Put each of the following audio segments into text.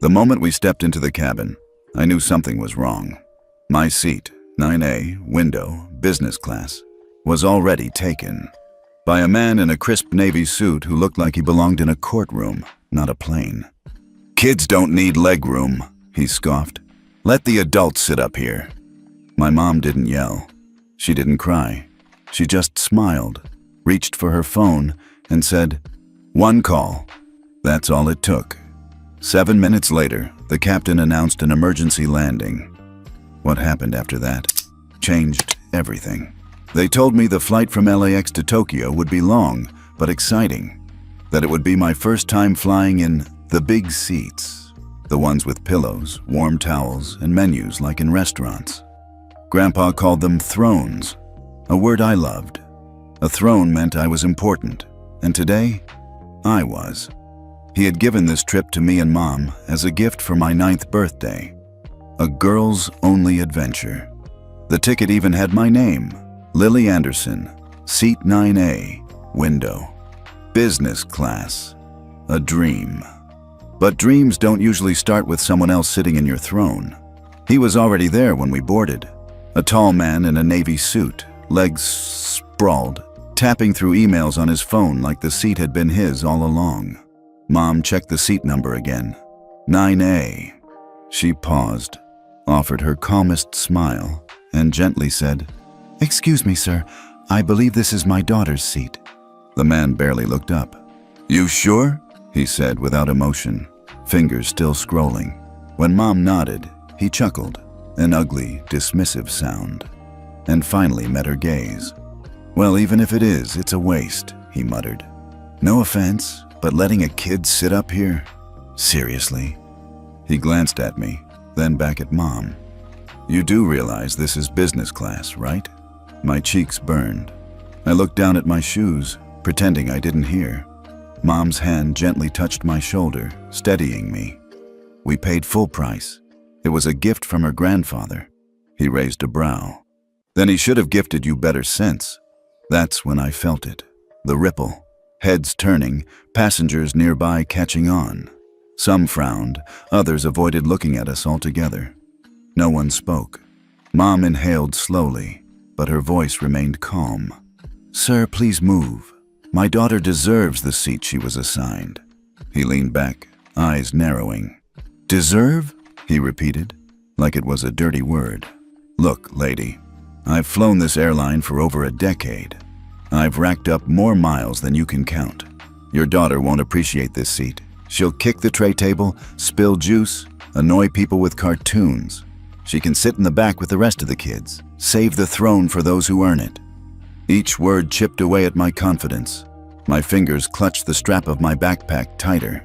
The moment we stepped into the cabin, I knew something was wrong. My seat, 9A, window, business class, was already taken by a man in a crisp navy suit who looked like he belonged in a courtroom, not a plane. "Kids don't need legroom," he scoffed. "Let the adults sit up here." My mom didn't yell. She didn't cry. She just smiled, reached for her phone, and said, "One call." That's all it took. 7 minutes later, the captain announced an emergency landing. What happened after that changed everything. They told me the flight from LAX to Tokyo would be long, but exciting. That it would be my first time flying in the big seats, the ones with pillows, warm towels, and menus like in restaurants. Grandpa called them thrones, a word I loved. A throne meant I was important, and today, I was. He had given this trip to me and Mom as a gift for my 9th birthday. A girls-only adventure. The ticket even had my name, Lily Anderson, seat 9A, window. Business class. A dream. But dreams don't usually start with someone else sitting in your throne. He was already there when we boarded. A tall man in a navy suit, legs sprawled, tapping through emails on his phone like the seat had been his all along. Mom checked the seat number again. 9A. She paused, offered her calmest smile, and gently said, "Excuse me, sir. I believe this is my daughter's seat." The man barely looked up. "You sure?" he said without emotion, fingers still scrolling. When Mom nodded, he chuckled, an ugly, dismissive sound, and finally met her gaze. "Well, even if it is, it's a waste," he muttered. "No offense, but letting a kid sit up here? Seriously?" He glanced at me, then back at Mom. "You do realize this is business class, right?" My cheeks burned. I looked down at my shoes, pretending I didn't hear. Mom's hand gently touched my shoulder, steadying me. "We paid full price. It was a gift from her grandfather." He raised a brow. "Then he should have gifted you better sense." That's when I felt it. The ripple. Heads turning, passengers nearby catching on. Some frowned, others avoided looking at us altogether. No one spoke. Mom inhaled slowly, but her voice remained calm. "Sir, please move. My daughter deserves the seat she was assigned." He leaned back, eyes narrowing. "Deserve?" he repeated, like it was a dirty word. "Look, lady, I've flown this airline for over a decade. I've racked up more miles than you can count. Your daughter won't appreciate this seat. She'll kick the tray table, spill juice, annoy people with cartoons. She can sit in the back with the rest of the kids. Save the throne for those who earn it." Each word chipped away at my confidence. My fingers clutched the strap of my backpack tighter.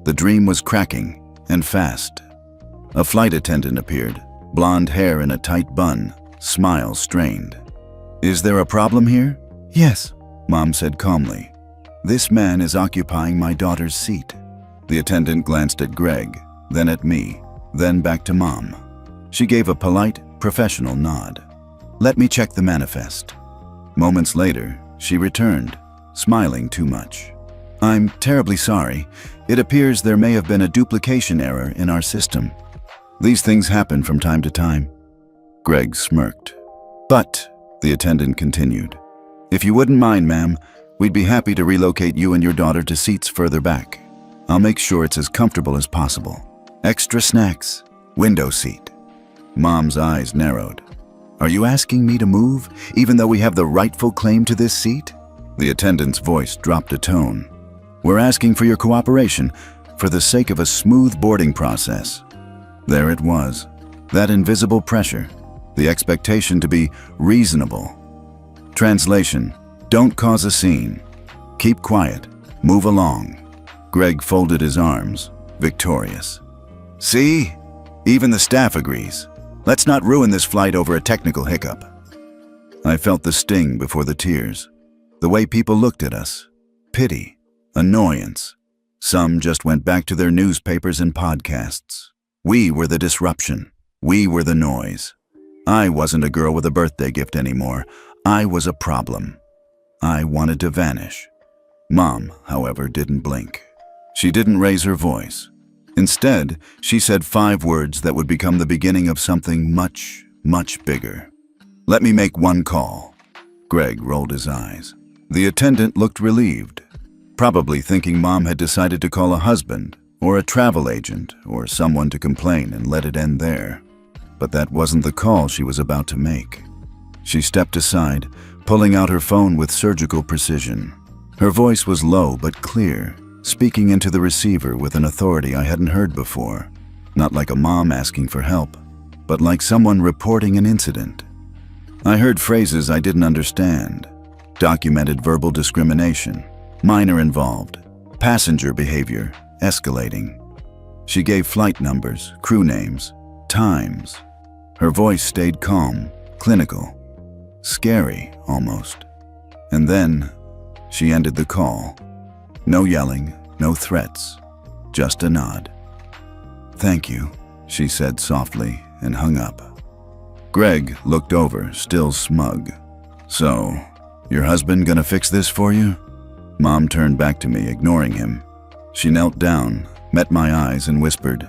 The dream was cracking, and fast. A flight attendant appeared, blonde hair in a tight bun, smile strained. "Is there a problem here?" "Yes," Mom said calmly. "This man is occupying my daughter's seat." The attendant glanced at Greg, then at me, then back to Mom. She gave a polite, professional nod. "Let me check the manifest." Moments later, she returned, smiling too much. "I'm terribly sorry. It appears there may have been a duplication error in our system. These things happen from time to time." Greg smirked. "But," the attendant continued, "if you wouldn't mind, ma'am, we'd be happy to relocate you and your daughter to seats further back. I'll make sure it's as comfortable as possible. Extra snacks, window seat." Mom's eyes narrowed. "Are you asking me to move, even though we have the rightful claim to this seat?" The attendant's voice dropped a tone. "We're asking for your cooperation, for the sake of a smooth boarding process." There it was, that invisible pressure, the expectation to be reasonable. Translation: don't cause a scene. Keep quiet. Move along. Greg folded his arms, victorious. "See? Even the staff agrees. Let's not ruin this flight over a technical hiccup." I felt the sting before the tears. The way people looked at us. Pity. Annoyance. Some just went back to their newspapers and podcasts. We were the disruption. We were the noise. I wasn't a girl with a birthday gift anymore. I was a problem. I wanted to vanish. Mom, however, didn't blink. She didn't raise her voice. Instead, she said 5 words that would become the beginning of something much, much bigger. "Let me make one call." Greg rolled his eyes. The attendant looked relieved, probably thinking Mom had decided to call a husband or a travel agent or someone to complain and let it end there. But that wasn't the call she was about to make. She stepped aside, pulling out her phone with surgical precision. Her voice was low but clear, speaking into the receiver with an authority I hadn't heard before. Not like a mom asking for help, but like someone reporting an incident. I heard phrases I didn't understand. Documented verbal discrimination, minor involved, passenger behavior escalating. She gave flight numbers, crew names, times. Her voice stayed calm, clinical, scary almost. And then she ended the call. No yelling, no threats, just a nod. "Thank you," she said softly and hung up. Greg looked over, still smug. "So, your husband gonna fix this for you?" Mom turned back to me, ignoring him. She knelt down, met my eyes and whispered,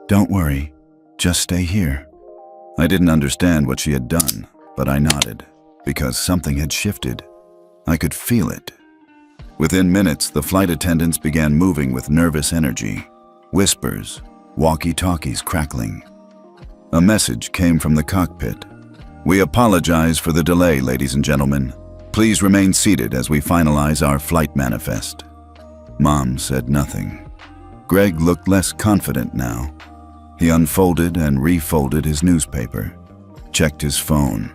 "Don't worry, just stay here." I didn't understand what she had done, but I nodded, because something had shifted. I could feel it. Within minutes, the flight attendants began moving with nervous energy, whispers, walkie-talkies crackling. A message came from the cockpit. "We apologize for the delay, ladies and gentlemen. Please remain seated as we finalize our flight manifest." Mom said nothing. Greg looked less confident now. He unfolded and refolded his newspaper, checked his phone,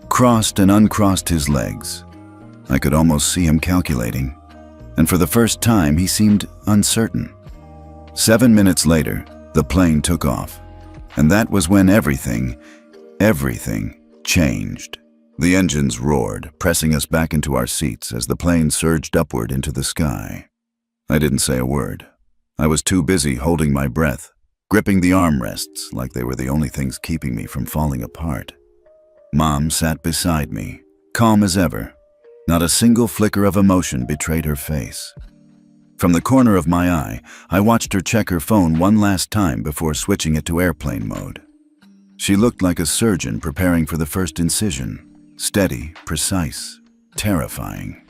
crossed and uncrossed his legs. I could almost see him calculating, and for the first time he seemed uncertain. 7 minutes later, the plane took off, and that was when everything changed. The engines roared, pressing us back into our seats as the plane surged upward into the sky. I didn't say a word. I was too busy holding my breath, gripping the armrests like they were the only things keeping me from falling apart. Mom sat beside me, calm as ever. Not a single flicker of emotion betrayed her face. From the corner of my eye, I watched her check her phone one last time before switching it to airplane mode. She looked like a surgeon preparing for the first incision. Steady, precise, terrifying.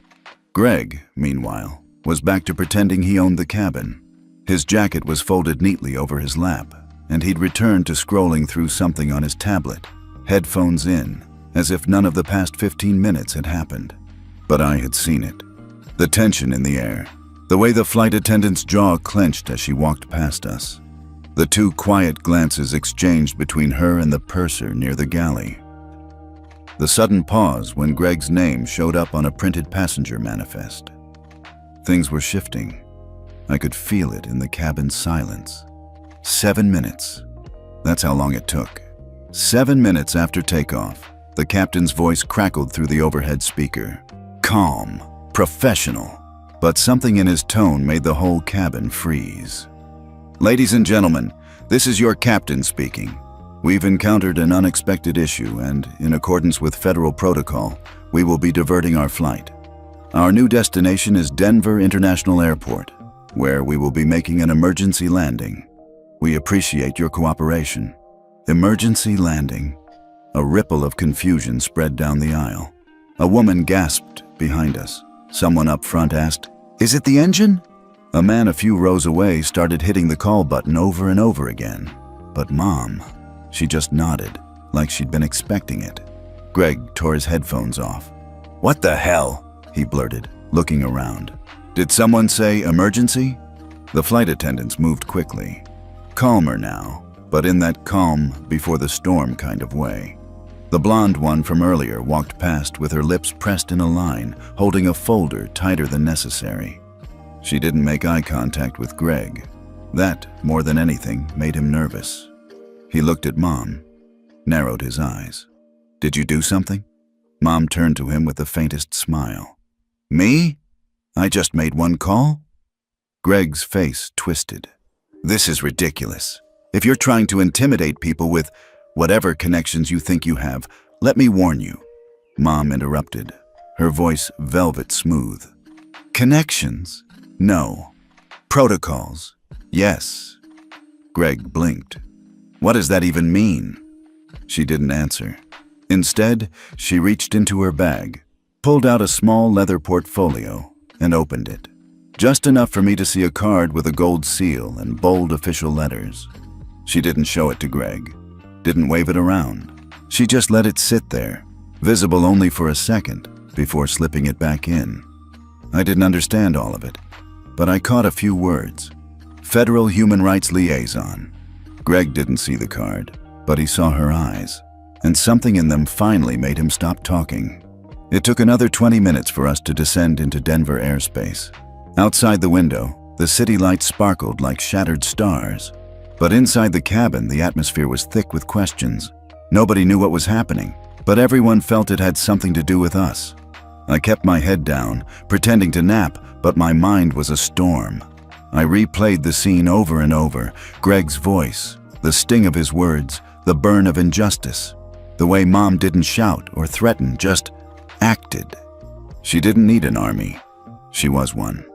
Greg, meanwhile, was back to pretending he owned the cabin. His jacket was folded neatly over his lap, and he'd returned to scrolling through something on his tablet, headphones in, as if none of the past 15 minutes had happened. But I had seen it. The tension in the air, the way the flight attendant's jaw clenched as she walked past us. The 2 quiet glances exchanged between her and the purser near the galley. The sudden pause when Greg's name showed up on a printed passenger manifest. Things were shifting. I could feel it in the cabin's silence. 7 minutes. That's how long it took. 7 minutes after takeoff, the captain's voice crackled through the overhead speaker. Calm, professional, but something in his tone made the whole cabin freeze. "Ladies and gentlemen, this is your captain speaking. We've encountered an unexpected issue and, in accordance with federal protocol, we will be diverting our flight. Our new destination is Denver International Airport, where we will be making an emergency landing. We appreciate your cooperation." Emergency landing. A ripple of confusion spread down the aisle. A woman gasped behind us. Someone up front asked, "Is it the engine?" A man a few rows away started hitting the call button over and over again. But Mom, she just nodded, like she'd been expecting it. Greg tore his headphones off. "What the hell?" he blurted, looking around. "Did someone say emergency?" The flight attendants moved quickly. Calmer now, but in that calm before the storm kind of way. The blonde one from earlier walked past with her lips pressed in a line, holding a folder tighter than necessary. She didn't make eye contact with Greg. That, more than anything, made him nervous. He looked at Mom, narrowed his eyes. "Did you do something?" Mom turned to him with the faintest smile. "Me? I just made one call?" Greg's face twisted. "This is ridiculous. If you're trying to intimidate people with whatever connections you think you have, let me warn you." Mom interrupted, her voice velvet smooth. "Connections? No. Protocols? Yes. Greg blinked. What does that even mean? She didn't answer. Instead, she reached into her bag, pulled out a small leather portfolio, and opened it. Just enough for me to see a card with a gold seal and bold official letters. She didn't show it to Greg, didn't wave it around. She just let it sit there, visible only for a second, before slipping it back in. I didn't understand all of it, but I caught a few words. Federal Human Rights Liaison. Greg didn't see the card, but he saw her eyes, and something in them finally made him stop talking. It took another 20 minutes for us to descend into Denver airspace. Outside the window, the city lights sparkled like shattered stars. But inside the cabin, the atmosphere was thick with questions. Nobody knew what was happening, but everyone felt it had something to do with us. I kept my head down, pretending to nap, but my mind was a storm. I replayed the scene over and over, Greg's voice, the sting of his words, the burn of injustice. The way Mom didn't shout or threaten, just acted. She didn't need an army. She was one.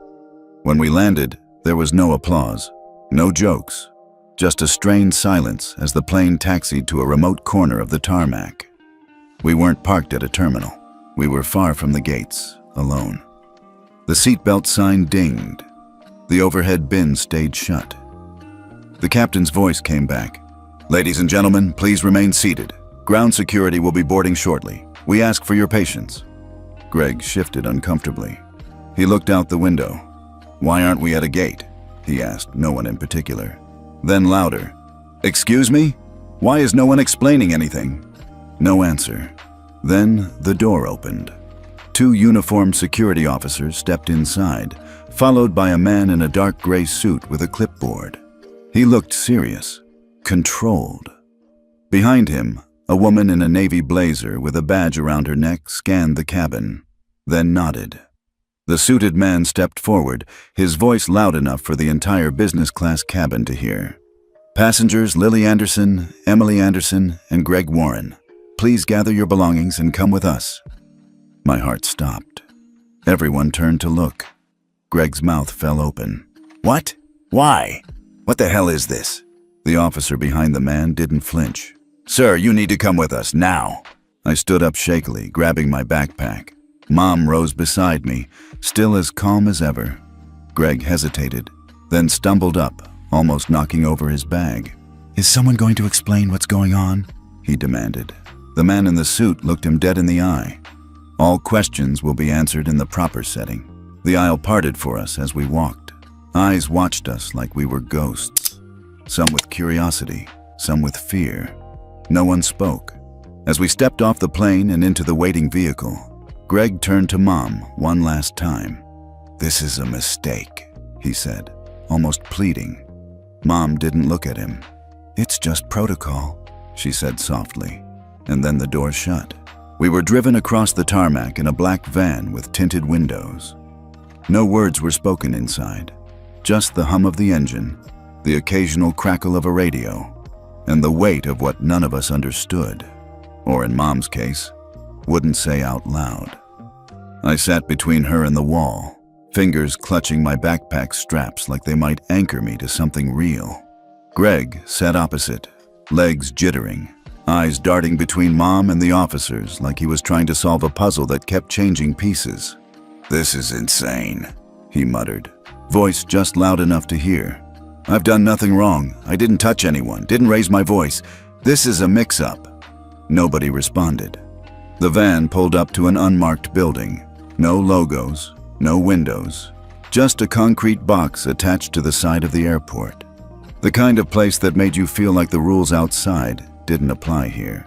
When we landed, there was no applause, no jokes, just a strained silence as the plane taxied to a remote corner of the tarmac. We weren't parked at a terminal. We were far from the gates, alone. The seatbelt sign dinged. The overhead bin stayed shut. The captain's voice came back. "Ladies and gentlemen, please remain seated. Ground security will be boarding shortly. We ask for your patience." Greg shifted uncomfortably. He looked out the window. "Why aren't we at a gate?" he asked, no one in particular. Then louder, "Excuse me? Why is no one explaining anything?" No answer. Then the door opened. 2 uniformed security officers stepped inside, followed by a man in a dark gray suit with a clipboard. He looked serious, controlled. Behind him, a woman in a navy blazer with a badge around her neck scanned the cabin, then nodded. The suited man stepped forward, his voice loud enough for the entire business class cabin to hear. "Passengers Lily Anderson, Emily Anderson, and Greg Warren, please gather your belongings and come with us." My heart stopped. Everyone turned to look. Greg's mouth fell open. "What? Why? What the hell is this?" The officer behind the man didn't flinch. "Sir, you need to come with us, now." I stood up shakily, grabbing my backpack. Mom rose beside me, still as calm as ever. Greg hesitated, then stumbled up, almost knocking over his bag. "Is someone going to explain what's going on?" he demanded. The man in the suit looked him dead in the eye. "All questions will be answered in the proper setting." The aisle parted for us as we walked. Eyes watched us like we were ghosts. Some with curiosity, some with fear. No one spoke. As we stepped off the plane and into the waiting vehicle, Greg turned to Mom one last time. "This is a mistake," he said, almost pleading. Mom didn't look at him. "It's just protocol," she said softly, and then the door shut. We were driven across the tarmac in a black van with tinted windows. No words were spoken inside, just the hum of the engine, the occasional crackle of a radio, and the weight of what none of us understood, or in Mom's case, wouldn't say out loud. I sat between her and the wall, fingers clutching my backpack straps like they might anchor me to something real. Greg sat opposite, legs jittering, eyes darting between Mom and the officers like he was trying to solve a puzzle that kept changing pieces. "This is insane," he muttered, voice just loud enough to hear. "I've done nothing wrong. I didn't touch anyone, didn't raise my voice. This is a mix-up." Nobody responded. The van pulled up to an unmarked building. No logos, no windows, just a concrete box attached to the side of the airport. The kind of place that made you feel like the rules outside didn't apply here.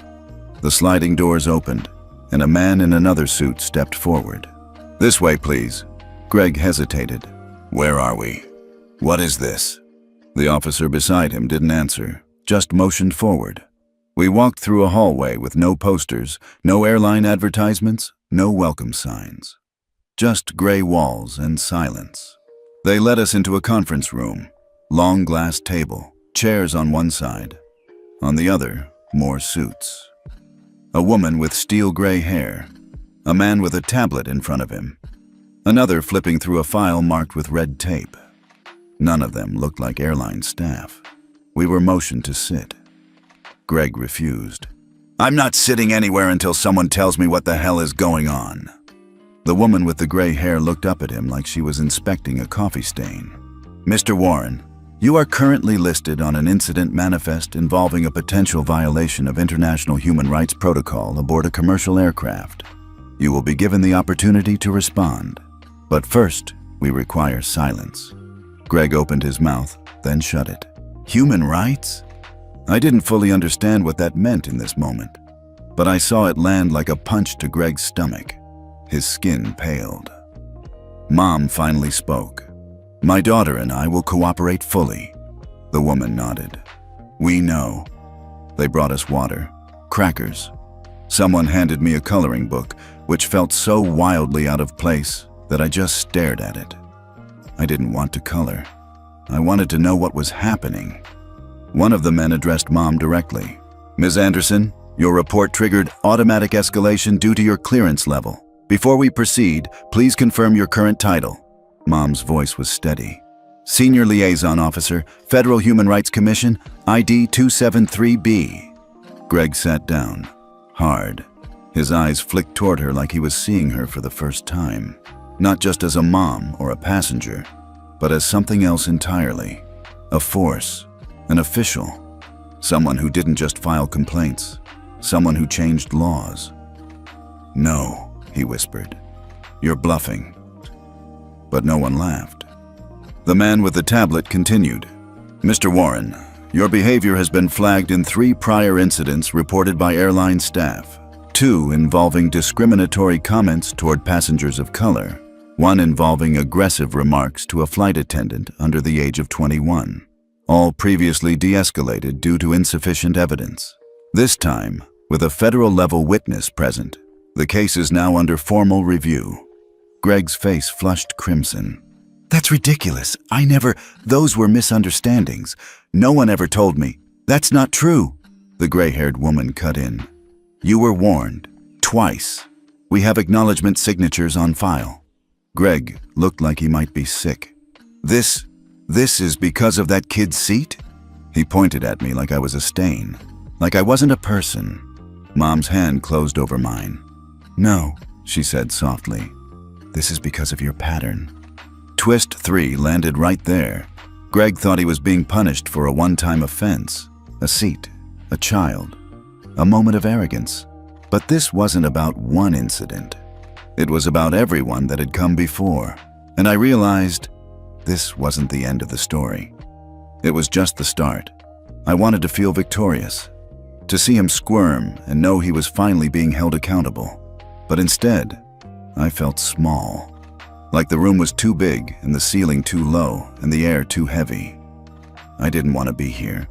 The sliding doors opened, and a man in another suit stepped forward. "This way, please." Greg hesitated. "Where are we? What is this?" The officer beside him didn't answer, just motioned forward. We walked through a hallway with no posters, no airline advertisements, no welcome signs. Just gray walls and silence. They led us into a conference room, long glass table, chairs on one side. On the other, more suits. A woman with steel gray hair. A man with a tablet in front of him. Another flipping through a file marked with red tape. None of them looked like airline staff. We were motioned to sit. Greg refused. "I'm not sitting anywhere until someone tells me what the hell is going on." The woman with the gray hair looked up at him like she was inspecting a coffee stain. "Mr. Warren, you are currently listed on an incident manifest involving a potential violation of international human rights protocol aboard a commercial aircraft. You will be given the opportunity to respond. But first, we require silence." Greg opened his mouth, then shut it. Human rights? I didn't fully understand what that meant in this moment, but I saw it land like a punch to Greg's stomach. His skin paled. Mom finally spoke. "My daughter and I will cooperate fully." The woman nodded. "We know." They brought us water, crackers. Someone handed me a coloring book, which felt so wildly out of place that I just stared at it. I didn't want to color. I wanted to know what was happening. One of the men addressed Mom directly. "Ms. Anderson, your report triggered automatic escalation due to your clearance level. Before we proceed, please confirm your current title." Mom's voice was steady. "Senior Liaison Officer, Federal Human Rights Commission, ID 273B. Greg sat down, hard. His eyes flicked toward her like he was seeing her for the first time. Not just as a mom or a passenger, but as something else entirely. A force, an official, someone who didn't just file complaints, someone who changed laws. "No," he whispered. "You're bluffing." But no one laughed. The man with the tablet continued. "Mr. Warren, your behavior has been flagged in 3 prior incidents reported by airline staff. 2 involving discriminatory comments toward passengers of color. 1 involving aggressive remarks to a flight attendant under the age of 21. All previously de-escalated due to insufficient evidence. This time, with a federal-level witness present, the case is now under formal review." Greg's face flushed crimson. "That's ridiculous. Those were misunderstandings. No one ever told me." "That's not true," the gray-haired woman cut in. "You were warned. Twice. We have acknowledgement signatures on file." Greg looked like he might be sick. This is because of that kid's seat?" He pointed at me like I was a stain, like I wasn't a person. Mom's hand closed over mine. "No," she said softly. "This is because of your pattern." Twist 3 landed right there. Greg thought he was being punished for a one-time offense, a seat, a child, a moment of arrogance. But this wasn't about one incident. It was about everyone that had come before, and I realized this wasn't the end of the story. It was just the start. I wanted to feel victorious, to see him squirm and know he was finally being held accountable. But instead, I felt small, like the room was too big and the ceiling too low and the air too heavy. I didn't want to be here.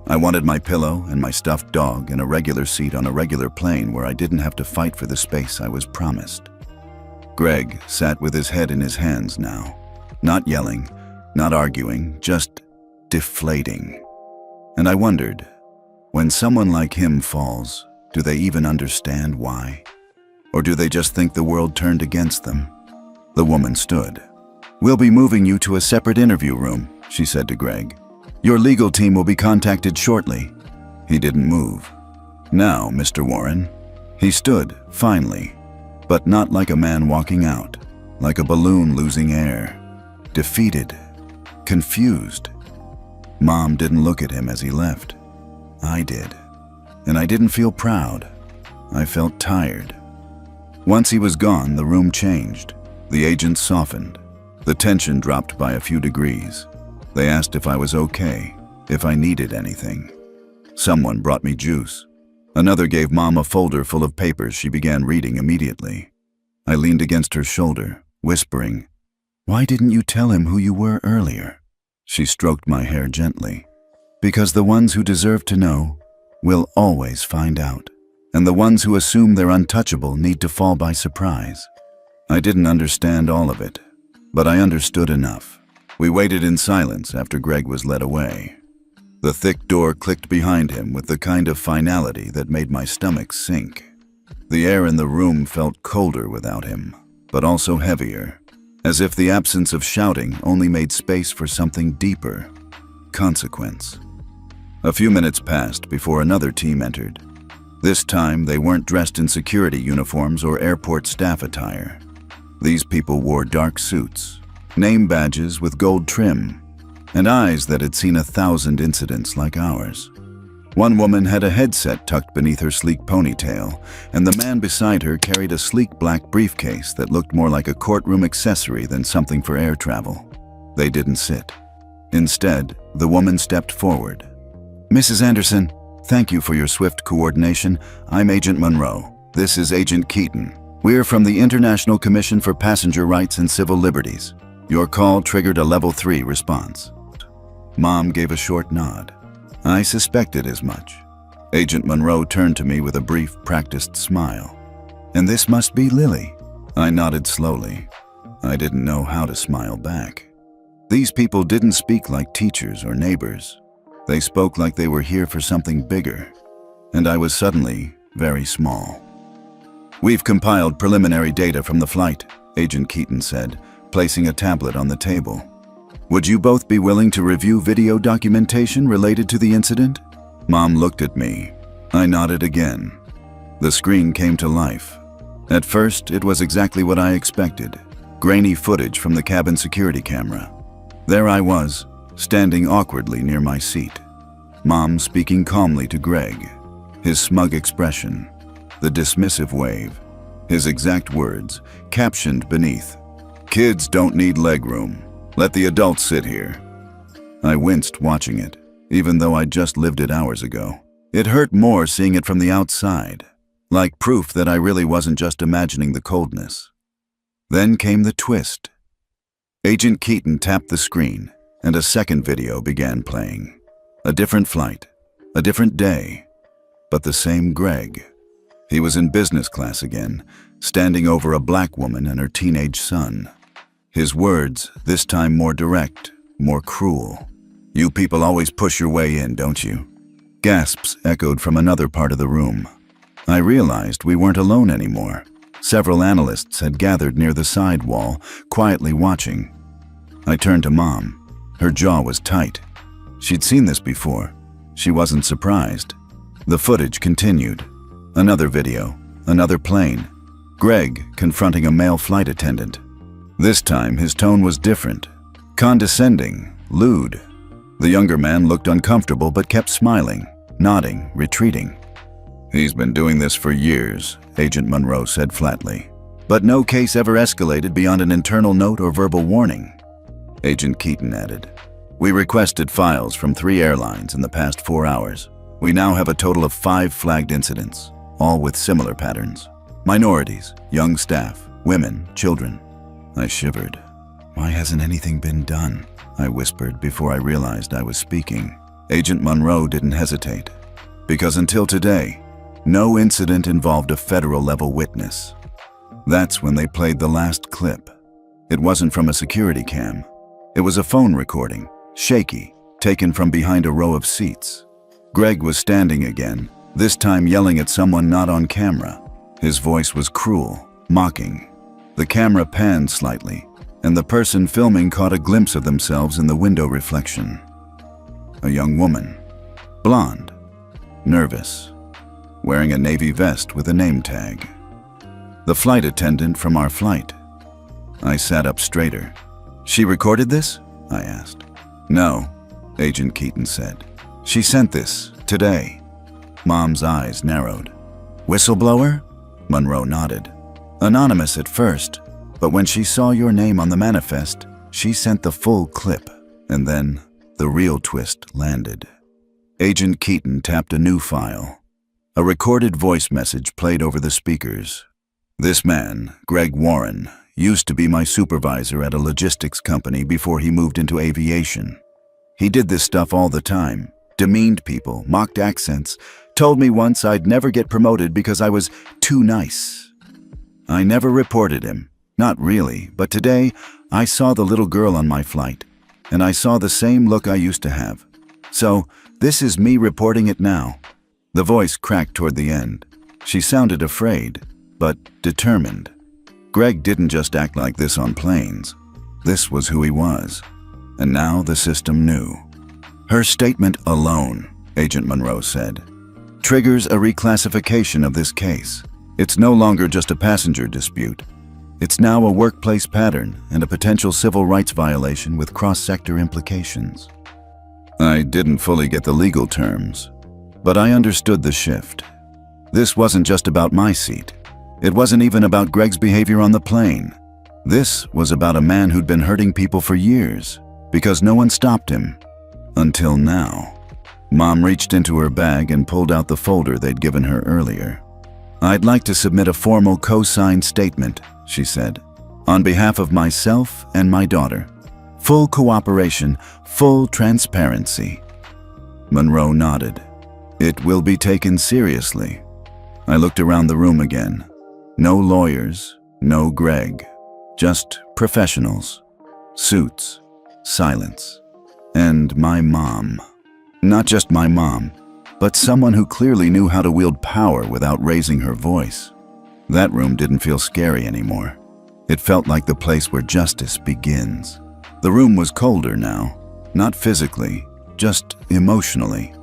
I wanted my pillow and my stuffed dog and a regular seat on a regular plane where I didn't have to fight for the space I was promised. Greg sat with his head in his hands now, not yelling, not arguing, just deflating. And I wondered, when someone like him falls, do they even understand why? Or do they just think the world turned against them? The woman stood. "We'll be moving you to a separate interview room," she said to Greg. "Your legal team will be contacted shortly." He didn't move. "Now, Mr. Warren." He stood, finally, but not like a man walking out, like a balloon losing air. Defeated, confused. Mom didn't look at him as he left. I did. And I didn't feel proud. I felt tired. Once he was gone, the room changed. The agents softened. The tension dropped by a few degrees. They asked if I was okay, if I needed anything. Someone brought me juice. Another gave Mom a folder full of papers she began reading immediately. I leaned against her shoulder, whispering, "Why didn't you tell him who you were earlier?" She stroked my hair gently. "Because the ones who deserve to know will always find out, and the ones who assume they're untouchable need to fall by surprise." I didn't understand all of it, but I understood enough. We waited in silence after Greg was led away. The thick door clicked behind him with the kind of finality that made my stomach sink. The air in the room felt colder without him, but also heavier, as if the absence of shouting only made space for something deeper. Consequence. A few minutes passed before another team entered. This time, they weren't dressed in security uniforms or airport staff attire. These people wore dark suits, name badges with gold trim, and eyes that had seen 1,000 incidents like ours. One woman had a headset tucked beneath her sleek ponytail, and the man beside her carried a sleek black briefcase that looked more like a courtroom accessory than something for air travel. They didn't sit. Instead, the woman stepped forward. "Mrs. Anderson, thank you for your swift coordination. I'm Agent Monroe. This is Agent Keaton. We're from the International Commission for Passenger Rights and Civil Liberties. Your call triggered a Level 3 response." Mom gave a short nod. I suspected as much. Agent Monroe turned to me with a brief, practiced smile. "And this must be Lily." I nodded slowly. I didn't know how to smile back. These people didn't speak like teachers or neighbors. They spoke like they were here for something bigger. And I was suddenly very small. "We've compiled preliminary data from the flight," Agent Keaton said, placing a tablet on the table. "Would you both be willing to review video documentation related to the incident?" Mom looked at me. I nodded again. The screen came to life. At first, it was exactly what I expected. Grainy footage from the cabin security camera. There I was, standing awkwardly near my seat. Mom speaking calmly to Greg. His smug expression. The dismissive wave. His exact words, captioned beneath. "Kids don't need legroom. Let the adults sit here." I winced watching it, even though I'd just lived it hours ago. It hurt more seeing it from the outside, like proof that I really wasn't just imagining the coldness. Then came the twist. Agent Keaton tapped the screen, and a second video began playing. A different flight, a different day, but the same Greg. He was in business class again, standing over a black woman and her teenage son. His words, this time more direct, more cruel. "You people always push your way in, don't you?" Gasps echoed from another part of the room. I realized we weren't alone anymore. Several analysts had gathered near the side wall, quietly watching. I turned to Mom. Her jaw was tight. She'd seen this before. She wasn't surprised. The footage continued. Another video, another plane. Greg confronting a male flight attendant. This time, his tone was different. Condescending, lewd. The younger man looked uncomfortable but kept smiling, nodding, retreating. "He's been doing this for years," Agent Monroe said flatly. "But no case ever escalated beyond an internal note or verbal warning," Agent Keaton added. "We requested files from 3 airlines in the past 4 hours. We now have a total of 5 flagged incidents, all with similar patterns. Minorities, young staff, women, children." I shivered. "Why hasn't anything been done?" I whispered before I realized I was speaking. Agent Monroe didn't hesitate. "Because until today, no incident involved a federal-level witness." That's when they played the last clip. It wasn't from a security cam. It was a phone recording, shaky, taken from behind a row of seats. Greg was standing again, this time yelling at someone not on camera. His voice was cruel, mocking. The camera panned slightly, and the person filming caught a glimpse of themselves in the window reflection. A young woman, blonde, nervous, wearing a navy vest with a name tag. The flight attendant from our flight. I sat up straighter. "She recorded this?" I asked. "No," Agent Keaton said. "She sent this, today." Mom's eyes narrowed. "Whistleblower?" Monroe nodded. "Anonymous at first, but when she saw your name on the manifest, she sent the full clip, and then the real twist landed." Agent Keaton tapped a new file. A recorded voice message played over the speakers. "This man, Greg Warren, used to be my supervisor at a logistics company before he moved into aviation. He did this stuff all the time, demeaned people, mocked accents, told me once I'd never get promoted because I was too nice. I never reported him, not really, but today I saw the little girl on my flight, and I saw the same look I used to have. So this is me reporting it now." The voice cracked toward the end. She sounded afraid, but determined. Greg didn't just act like this on planes. This was who he was. And now the system knew. Her statement alone, Agent Monroe said, "triggers a reclassification of this case. It's no longer just a passenger dispute. It's now a workplace pattern and a potential civil rights violation with cross-sector implications." I didn't fully get the legal terms, but I understood the shift. This wasn't just about my seat. It wasn't even about Greg's behavior on the plane. This was about a man who'd been hurting people for years because no one stopped him. Until now. Mom reached into her bag and pulled out the folder they'd given her earlier. "I'd like to submit a formal co-signed statement," she said, "on behalf of myself and my daughter. Full cooperation, full transparency." Monroe nodded. "It will be taken seriously." I looked around the room again. No lawyers, no Greg. Just professionals. Suits. Silence. And my mom. Not just my mom, but someone who clearly knew how to wield power without raising her voice. That room didn't feel scary anymore. It felt like the place where justice begins. The room was colder now, not physically, just emotionally,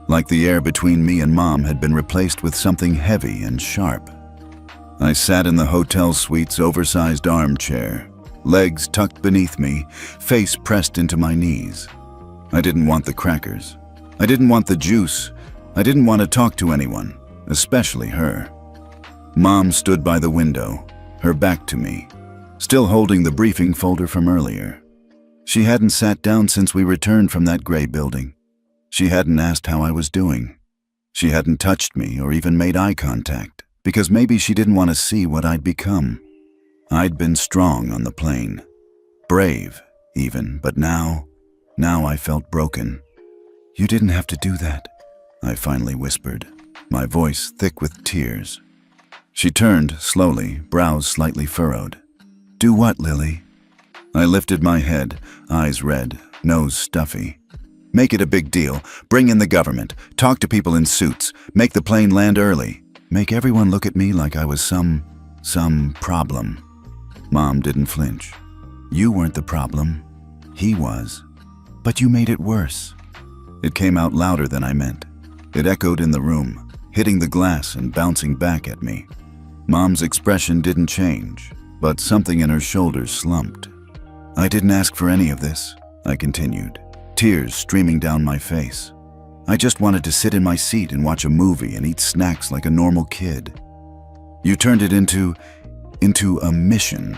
like the air between me and Mom had been replaced with something heavy and sharp. I sat in the hotel suite's oversized armchair, legs tucked beneath me, face pressed into my knees. I didn't want the crackers. I didn't want the juice. I didn't want to talk to anyone, especially her. Mom stood by the window, her back to me, still holding the briefing folder from earlier. She hadn't sat down since we returned from that gray building. She hadn't asked how I was doing. She hadn't touched me or even made eye contact, because maybe she didn't want to see what I'd become. I'd been strong on the plane. Brave, even, but now I felt broken. "You didn't have to do that," I finally whispered, my voice thick with tears. She turned slowly, brows slightly furrowed. "Do what, Lily?" I lifted my head, eyes red, nose stuffy. "Make it a big deal. Bring in the government. Talk to people in suits. Make the plane land early. Make everyone look at me like I was some problem." Mom didn't flinch. "You weren't the problem. He was. But you made it worse." It came out louder than I meant. It echoed in the room, hitting the glass and bouncing back at me. Mom's expression didn't change, but something in her shoulders slumped. "I didn't ask for any of this," I continued, tears streaming down my face. "I just wanted to sit in my seat and watch a movie and eat snacks like a normal kid. You turned it into a mission."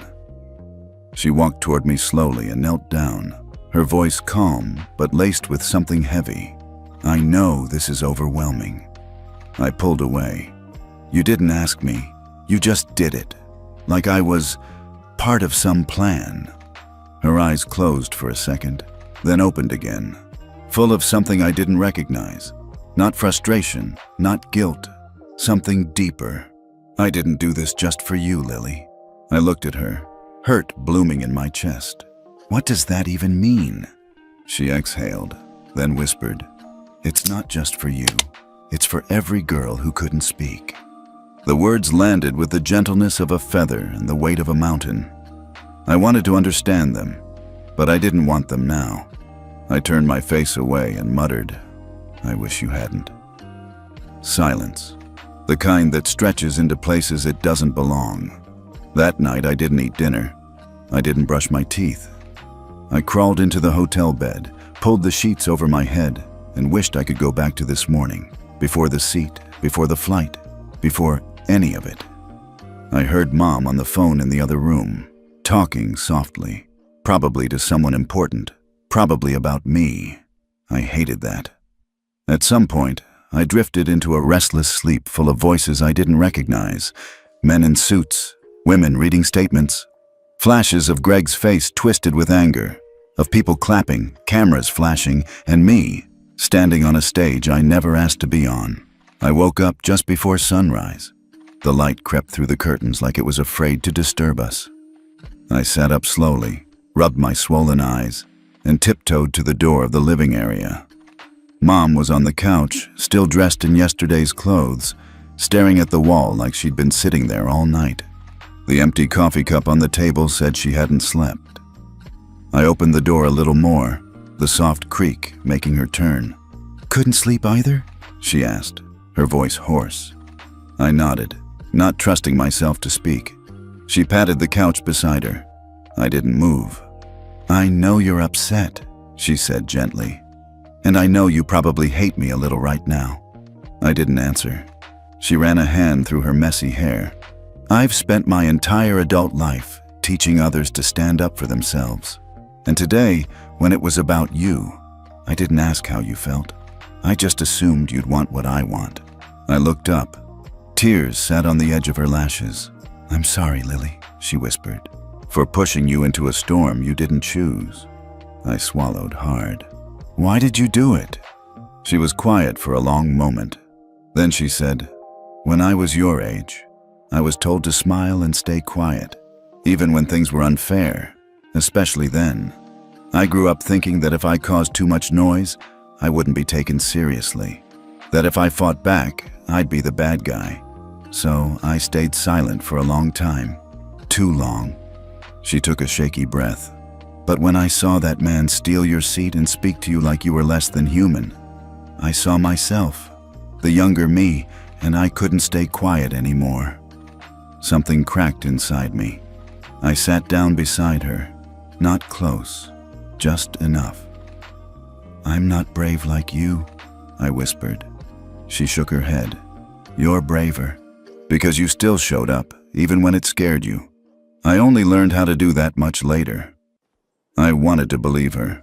She walked toward me slowly and knelt down, her voice calm but laced with something heavy. "I know this is overwhelming." I pulled away. "You didn't ask me. You just did it. Like I was part of some plan." Her eyes closed for a second, then opened again, full of something I didn't recognize. Not frustration, not guilt, something deeper. "I didn't do this just for you, Lily." I looked at her, hurt blooming in my chest. "What does that even mean?" She exhaled, then whispered, "It's not just for you. It's for every girl who couldn't speak." The words landed with the gentleness of a feather and the weight of a mountain. I wanted to understand them, but I didn't want them now. I turned my face away and muttered, "I wish you hadn't." Silence. The kind that stretches into places it doesn't belong. That night I didn't eat dinner. I didn't brush my teeth. I crawled into the hotel bed, pulled the sheets over my head, and wished I could go back to this morning, before the seat, before the flight, before any of it. I heard Mom on the phone in the other room, talking softly, probably to someone important, probably about me. I hated that. At some point, I drifted into a restless sleep full of voices I didn't recognize, men in suits, women reading statements, flashes of Greg's face twisted with anger, of people clapping, cameras flashing, and me, standing on a stage I never asked to be on. I woke up just before sunrise. The light crept through the curtains like it was afraid to disturb us. I sat up slowly, rubbed my swollen eyes, and tiptoed to the door of the living area. Mom was on the couch, still dressed in yesterday's clothes, staring at the wall like she'd been sitting there all night. The empty coffee cup on the table said she hadn't slept. I opened the door a little more, the soft creak making her turn. couldn't sleep either?" she asked, her voice hoarse. I nodded, not trusting myself to speak. She patted the couch beside her. I didn't move. "I know you're upset," she said gently. "And I know you probably hate me a little right now." I didn't answer. She ran a hand through her messy hair. "I've spent my entire adult life teaching others to stand up for themselves. And today, when it was about you, I didn't ask how you felt. I just assumed you'd want what I want." I looked up. Tears sat on the edge of her lashes. "I'm sorry, Lily," she whispered, "for pushing you into a storm you didn't choose." I swallowed hard. "Why did you do it?" She was quiet for a long moment. Then she said, "When I was your age, I was told to smile and stay quiet, even when things were unfair, especially then. I grew up thinking that if I caused too much noise, I wouldn't be taken seriously. That if I fought back, I'd be the bad guy. So I stayed silent for a long time. Too long." She took a shaky breath. "But when I saw that man steal your seat and speak to you like you were less than human, I saw myself, the younger me, and I couldn't stay quiet anymore." Something cracked inside me. I sat down beside her, not close, just enough. "I'm not brave like you," I whispered. She shook her head. "You're braver, because you still showed up, even when it scared you. I only learned how to do that much later." I wanted to believe her,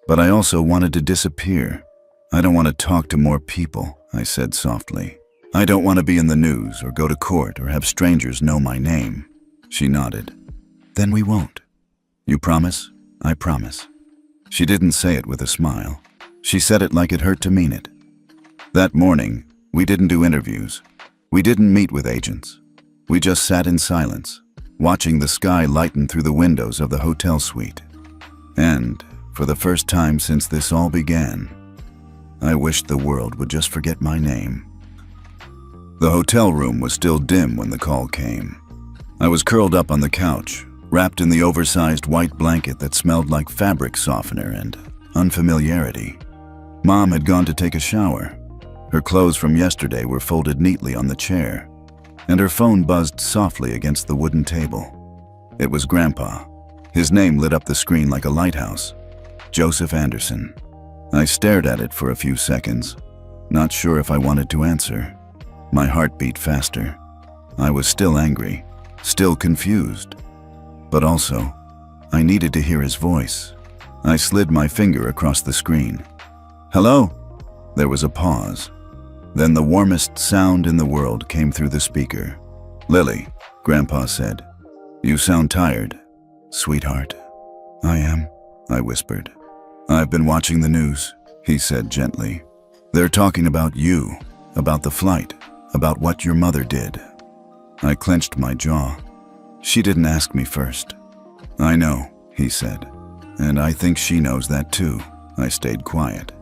but I also wanted to disappear. "I don't want to talk to more people," I said softly. "I don't want to be in the news or go to court or have strangers know my name." She nodded. "Then we won't." "You promise?" "I promise." She didn't say it with a smile. She said it like it hurt to mean it. That morning, we didn't do interviews. We didn't meet with agents. We just sat in silence, watching the sky lighten through the windows of the hotel suite. And, for the first time since this all began, I wished the world would just forget my name. The hotel room was still dim when the call came. I was curled up on the couch, wrapped in the oversized white blanket that smelled like fabric softener and unfamiliarity. Mom had gone to take a shower. Her clothes from yesterday were folded neatly on the chair, and her phone buzzed softly against the wooden table. It was Grandpa. His name lit up the screen like a lighthouse. Joseph Anderson. I stared at it for a few seconds, not sure if I wanted to answer. My heart beat faster. I was still angry, still confused. But also, I needed to hear his voice. I slid my finger across the screen. "Hello?" There was a pause. Then the warmest sound in the world came through the speaker. "Lily," Grandpa said. "You sound tired." "Sweetheart." "I am," I whispered. "I've been watching the news," he said gently. "They're talking about you, about the flight, about what your mother did." I clenched my jaw. "She didn't ask me first." "I know," he said. "And I think she knows that too." I stayed quiet.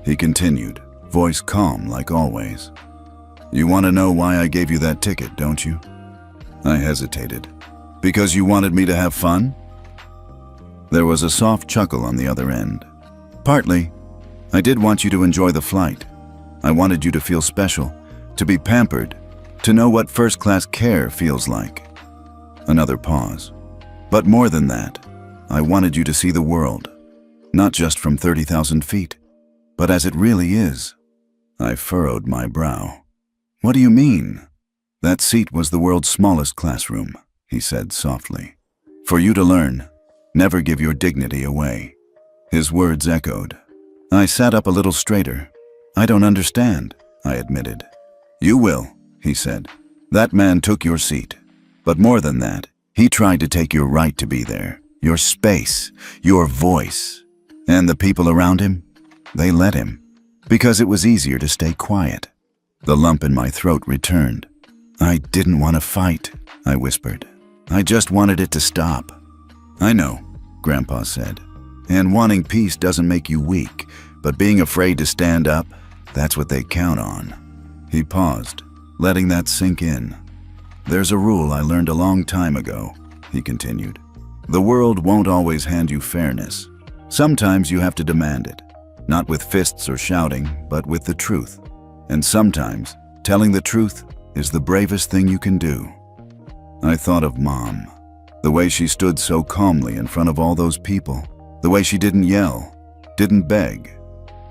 He continued, voice calm like always. "You want to know why I gave you that ticket, don't you?" I hesitated. "Because you wanted me to have fun?" There was a soft chuckle on the other end. "Partly. I did want you to enjoy the flight. I wanted you to feel special, to be pampered, to know what first-class care feels like." Another pause. "But more than that, I wanted you to see the world, not just from 30,000 feet, but as it really is." I furrowed my brow. "What do you mean?" "That seat was the world's smallest classroom," he said softly. "For you to learn, never give your dignity away." His words echoed. I sat up a little straighter. "I don't understand," I admitted. "You will," he said. "That man took your seat. But more than that, he tried to take your right to be there, your space, your voice. And the people around him, they let him, because it was easier to stay quiet." The lump in my throat returned. "I didn't want to fight," I whispered. "I just wanted it to stop." "I know," Grandpa said. "And wanting peace doesn't make you weak, but being afraid to stand up, that's what they count on." He paused, letting that sink in. "There's a rule I learned a long time ago," he continued. "The world won't always hand you fairness. Sometimes you have to demand it. Not with fists or shouting, but with the truth. And sometimes, telling the truth is the bravest thing you can do. I thought of Mom. The way she stood so calmly in front of all those people. The way she didn't yell, didn't beg,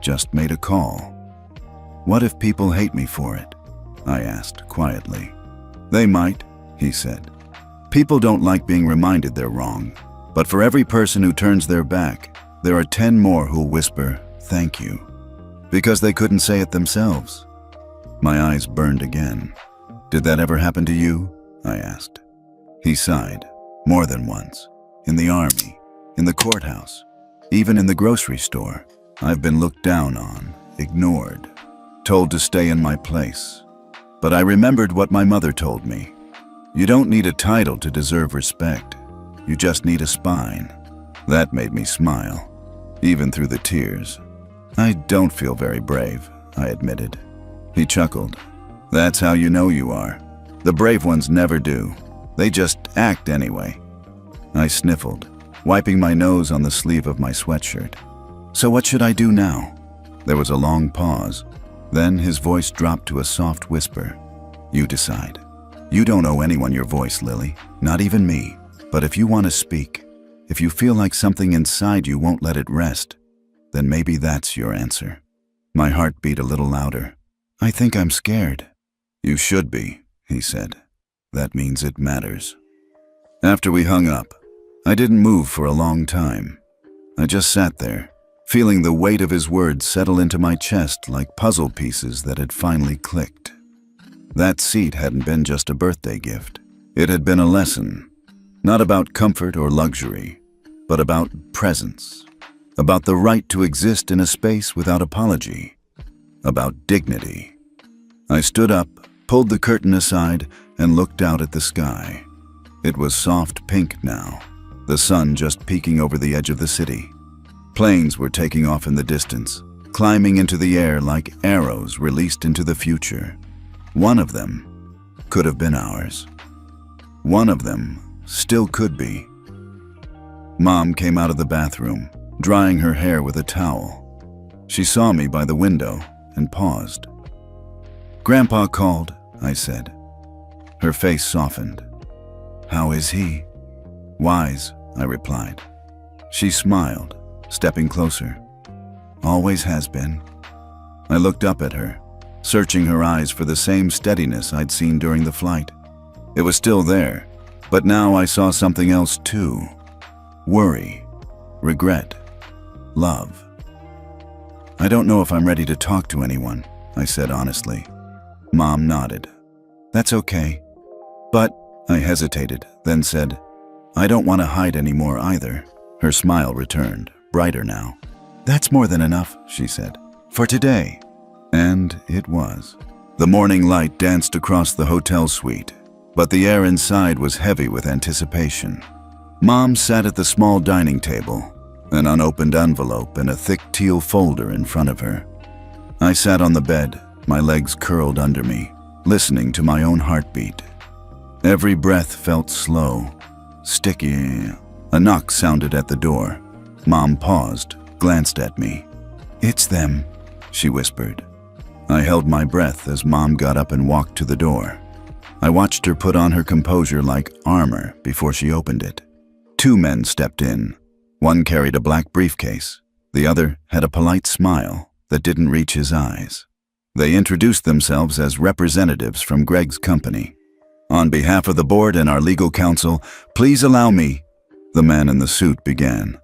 just made a call. What if people hate me for it? I asked quietly. They might, he said. People don't like being reminded they're wrong. But for every person who turns their back, there are 10 more who'll whisper, "Thank you," because they couldn't say it themselves. My eyes burned again. Did that ever happen to you? I asked. He sighed. More than once. In the army, in the courthouse, even in the grocery store. I've been looked down on, ignored, told to stay in my place. But I remembered what my mother told me. You don't need a title to deserve respect. You just need a spine. That made me smile, even through the tears. I don't feel very brave, I admitted. He chuckled. That's how you know you are. The brave ones never do. They just act anyway. I sniffled, wiping my nose on the sleeve of my sweatshirt. So what should I do now? There was a long pause. Then his voice dropped to a soft whisper. You decide. You don't owe anyone your voice, Lily, not even me. But if you want to speak, if you feel like something inside you won't let it rest, then maybe that's your answer. My heart beat a little louder. I think I'm scared. You should be, he said. That means it matters. After we hung up, I didn't move for a long time. I just sat there, feeling the weight of his words settle into my chest like puzzle pieces that had finally clicked. That seat hadn't been just a birthday gift. It had been a lesson, not about comfort or luxury, but about presence, about the right to exist in a space without apology, about dignity. I stood up, pulled the curtain aside, and looked out at the sky. It was soft pink now, the sun just peeking over the edge of the city. Planes were taking off in the distance, climbing into the air like arrows released into the future. One of them could have been ours. One of them still could be. Mom came out of the bathroom, drying her hair with a towel. She saw me by the window and paused. Grandpa called, I said. Her face softened. How is he? Wise, I replied. She smiled, stepping closer. Always has been. I looked up at her, searching her eyes for the same steadiness I'd seen during the flight. It was still there, but now I saw something else too. Worry, regret, love. I don't know if I'm ready to talk to anyone, I said honestly. Mom nodded. That's okay. But, I hesitated, then said, I don't want to hide anymore either. Her smile returned, brighter now. That's more than enough, she said. For today. And it was. The morning light danced across the hotel suite, but the air inside was heavy with anticipation. Mom sat at the small dining table, an unopened envelope and a thick teal folder in front of her. I sat on the bed, my legs curled under me, listening to my own heartbeat. Every breath felt slow, sticky. A knock sounded at the door. Mom paused, glanced at me. It's them, she whispered. I held my breath as Mom got up and walked to the door. I watched her put on her composure like armor before she opened it. 2 men stepped in. One carried a black briefcase. The other had a polite smile that didn't reach his eyes. They introduced themselves as representatives from Greg's company. On behalf of the board and our legal counsel, please allow me, the man in the suit began.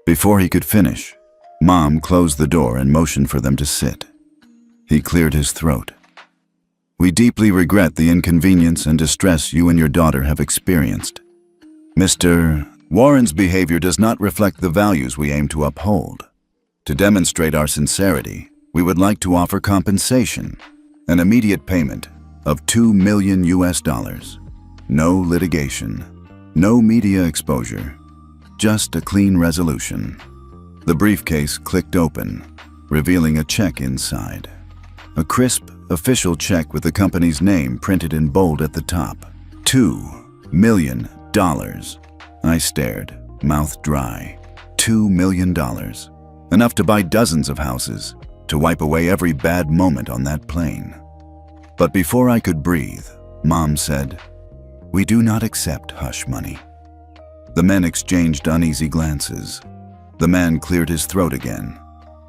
Before he could finish, Mom closed the door and motioned for them to sit. He cleared his throat. We deeply regret the inconvenience and distress you and your daughter have experienced. Mr. Warren's behavior does not reflect the values we aim to uphold. To demonstrate our sincerity, we would like to offer compensation, an immediate payment of $2 million. No litigation, no media exposure, just a clean resolution. The briefcase clicked open, revealing a check inside. A crisp, official check with the company's name printed in bold at the top. $2 million. I stared, mouth dry. $2 million. Enough to buy dozens of houses, to wipe away every bad moment on that plane. But before I could breathe, Mom said, "We do not accept hush money." The men exchanged uneasy glances. The man cleared his throat again.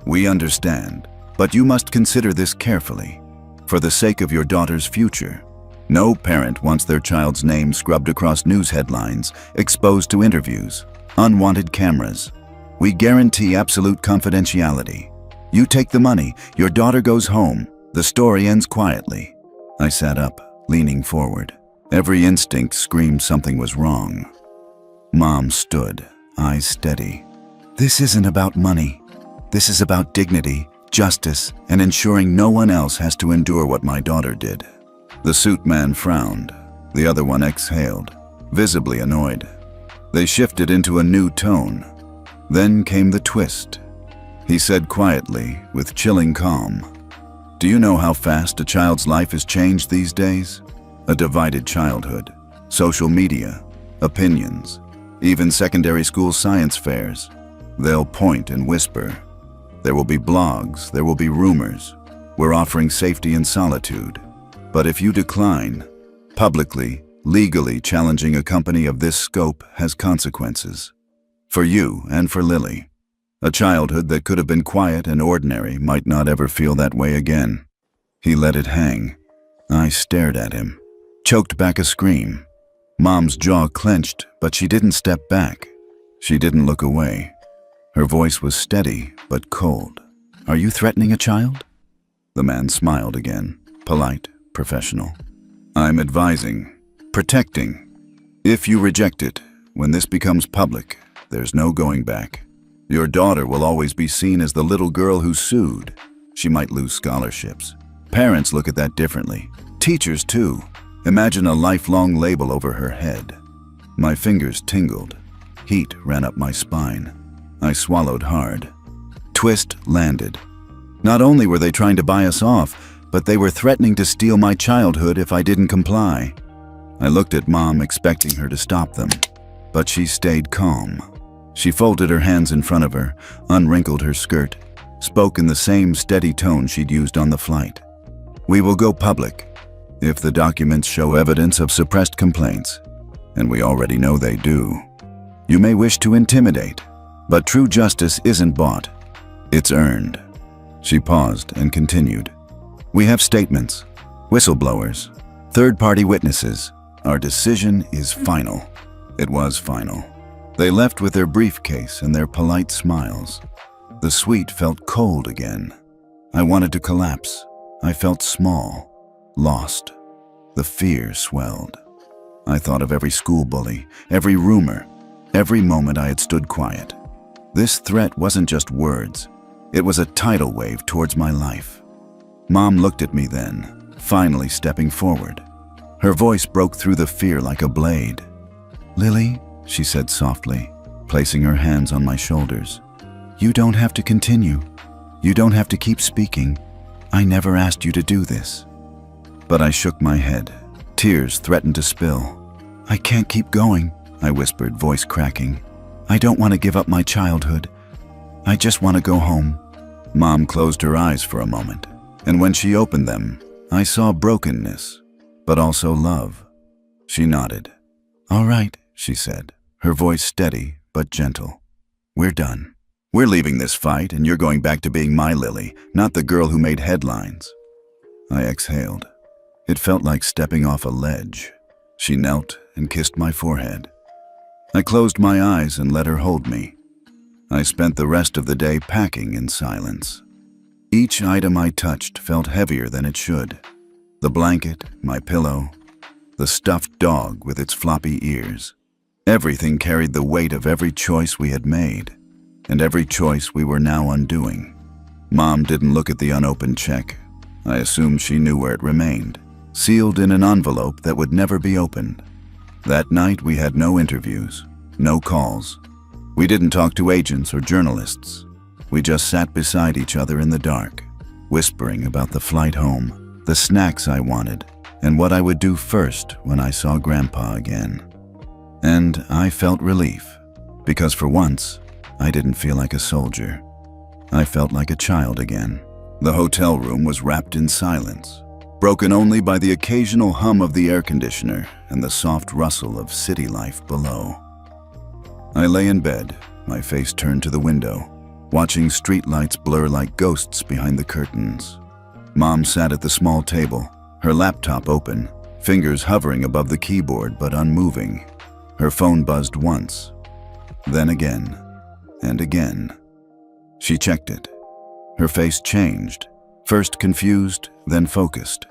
"We understand, but you must consider this carefully. For the sake of your daughter's future, no parent wants their child's name scrubbed across news headlines, exposed to interviews, unwanted cameras. We guarantee absolute confidentiality. You take the money, your daughter goes home, the story ends quietly." I sat up, leaning forward. Every instinct screamed something was wrong. Mom stood, eyes steady. "This isn't about money. This is about dignity, justice, and ensuring no one else has to endure what my daughter did." The suit man frowned. The other one exhaled, visibly annoyed. They shifted into a new tone. Then came the twist. He said quietly, with chilling calm, "Do you know how fast a child's life is changed these days? A divided childhood, social media, opinions, even secondary school science fairs. They'll point and whisper. There will be blogs, there will be rumors. We're offering safety and solitude. But if you decline, publicly, legally challenging a company of this scope has consequences. For you and for Lily. A childhood that could have been quiet and ordinary might not ever feel that way again." He let it hang. I stared at him, choked back a scream. Mom's jaw clenched, but she didn't step back. She didn't look away. Her voice was steady but cold. "Are you threatening a child?" The man smiled again, polite, professional. "I'm advising, protecting. If you reject it, when this becomes public, there's no going back. Your daughter will always be seen as the little girl who sued. She might lose scholarships. Parents look at that differently. Teachers too. Imagine a lifelong label over her head." My fingers tingled. Heat ran up my spine. I swallowed hard. Twist landed. Not only were they trying to buy us off, but they were threatening to steal my childhood if I didn't comply. I looked at Mom, expecting her to stop them, but she stayed calm. She folded her hands in front of her, unwrinkled her skirt, spoke in the same steady tone she'd used on the flight. "We will go public if the documents show evidence of suppressed complaints, and we already know they do. You may wish to intimidate, but true justice isn't bought. It's earned." She paused and continued. "We have statements, whistleblowers, third-party witnesses. Our decision is final." It was final. They left with their briefcase and their polite smiles. The suite felt cold again. I wanted to collapse. I felt small, lost. The fear swelled. I thought of every school bully, every rumor, every moment I had stood quiet. This threat wasn't just words. It was a tidal wave towards my life. Mom looked at me then, finally stepping forward. Her voice broke through the fear like a blade. "Lily," she said softly, placing her hands on my shoulders, "you don't have to continue. You don't have to keep speaking. I never asked you to do this." But I shook my head. Tears threatened to spill. "I can't keep going," I whispered, voice cracking. "I don't want to give up my childhood. I just want to go home." Mom closed her eyes for a moment, and when she opened them, I saw brokenness, but also love. She nodded. "All right," she said, her voice steady but gentle. "We're done. We're leaving this fight, and you're going back to being my Lily, not the girl who made headlines." I exhaled. It felt like stepping off a ledge. She knelt and kissed my forehead. I closed my eyes and let her hold me. I spent the rest of the day packing in silence. Each item I touched felt heavier than it should. The blanket, my pillow, the stuffed dog with its floppy ears. Everything carried the weight of every choice we had made, and every choice we were now undoing. Mom didn't look at the unopened check. I assumed she knew where it remained, sealed in an envelope that would never be opened. That night we had no interviews, no calls. We didn't talk to agents or journalists. We just sat beside each other in the dark, whispering about the flight home, the snacks I wanted, and what I would do first when I saw Grandpa again. And I felt relief, because for once, I didn't feel like a soldier. I felt like a child again. The hotel room was wrapped in silence, broken only by the occasional hum of the air conditioner and the soft rustle of city life below. I lay in bed, my face turned to the window, watching streetlights blur like ghosts behind the curtains. Mom sat at the small table, her laptop open, fingers hovering above the keyboard but unmoving. Her phone buzzed once, then again, and again. She checked it. Her face changed, first confused, then focused.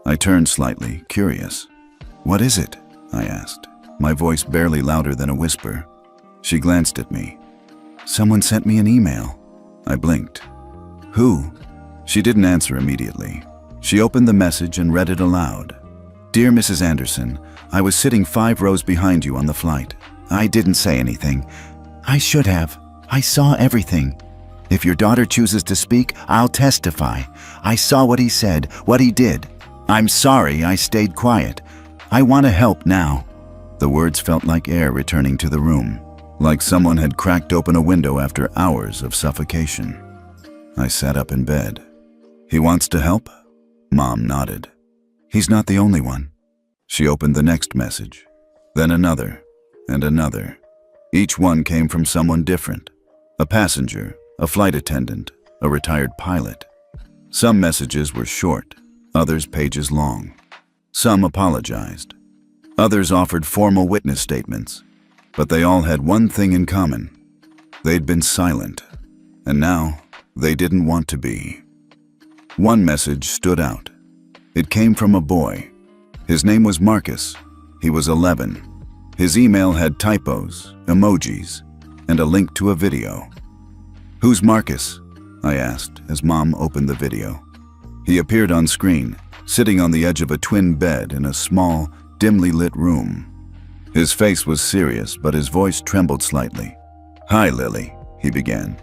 I turned slightly, curious. "What is it?" I asked, my voice barely louder than a whisper. She glanced at me. "Someone sent me an email." I blinked. "Who?" She didn't answer immediately. She opened the message and read it aloud. "Dear Mrs. Anderson, I was sitting 5 rows behind you on the flight. I didn't say anything. I should have. I saw everything. If your daughter chooses to speak, I'll testify. I saw what he said, what he did. I'm sorry I stayed quiet. I want to help now." The words felt like air returning to the room, like someone had cracked open a window after hours of suffocation. I sat up in bed. "He wants to help?" Mom nodded. "He's not the only one." She opened the next message, then another, and another. Each one came from someone different. A passenger, a flight attendant, a retired pilot. Some messages were short, others pages long. Some apologized. Others offered formal witness statements. But they all had one thing in common. They'd been silent, and now they didn't want to be. One message stood out. It came from a boy. His name was Marcus. He was 11. His email had typos, emojis, and a link to a video. "Who's Marcus?" I asked as Mom opened the video. He appeared on screen, sitting on the edge of a twin bed in a small, dimly lit room. His face was serious, but his voice trembled slightly. "Hi, Lily," he began.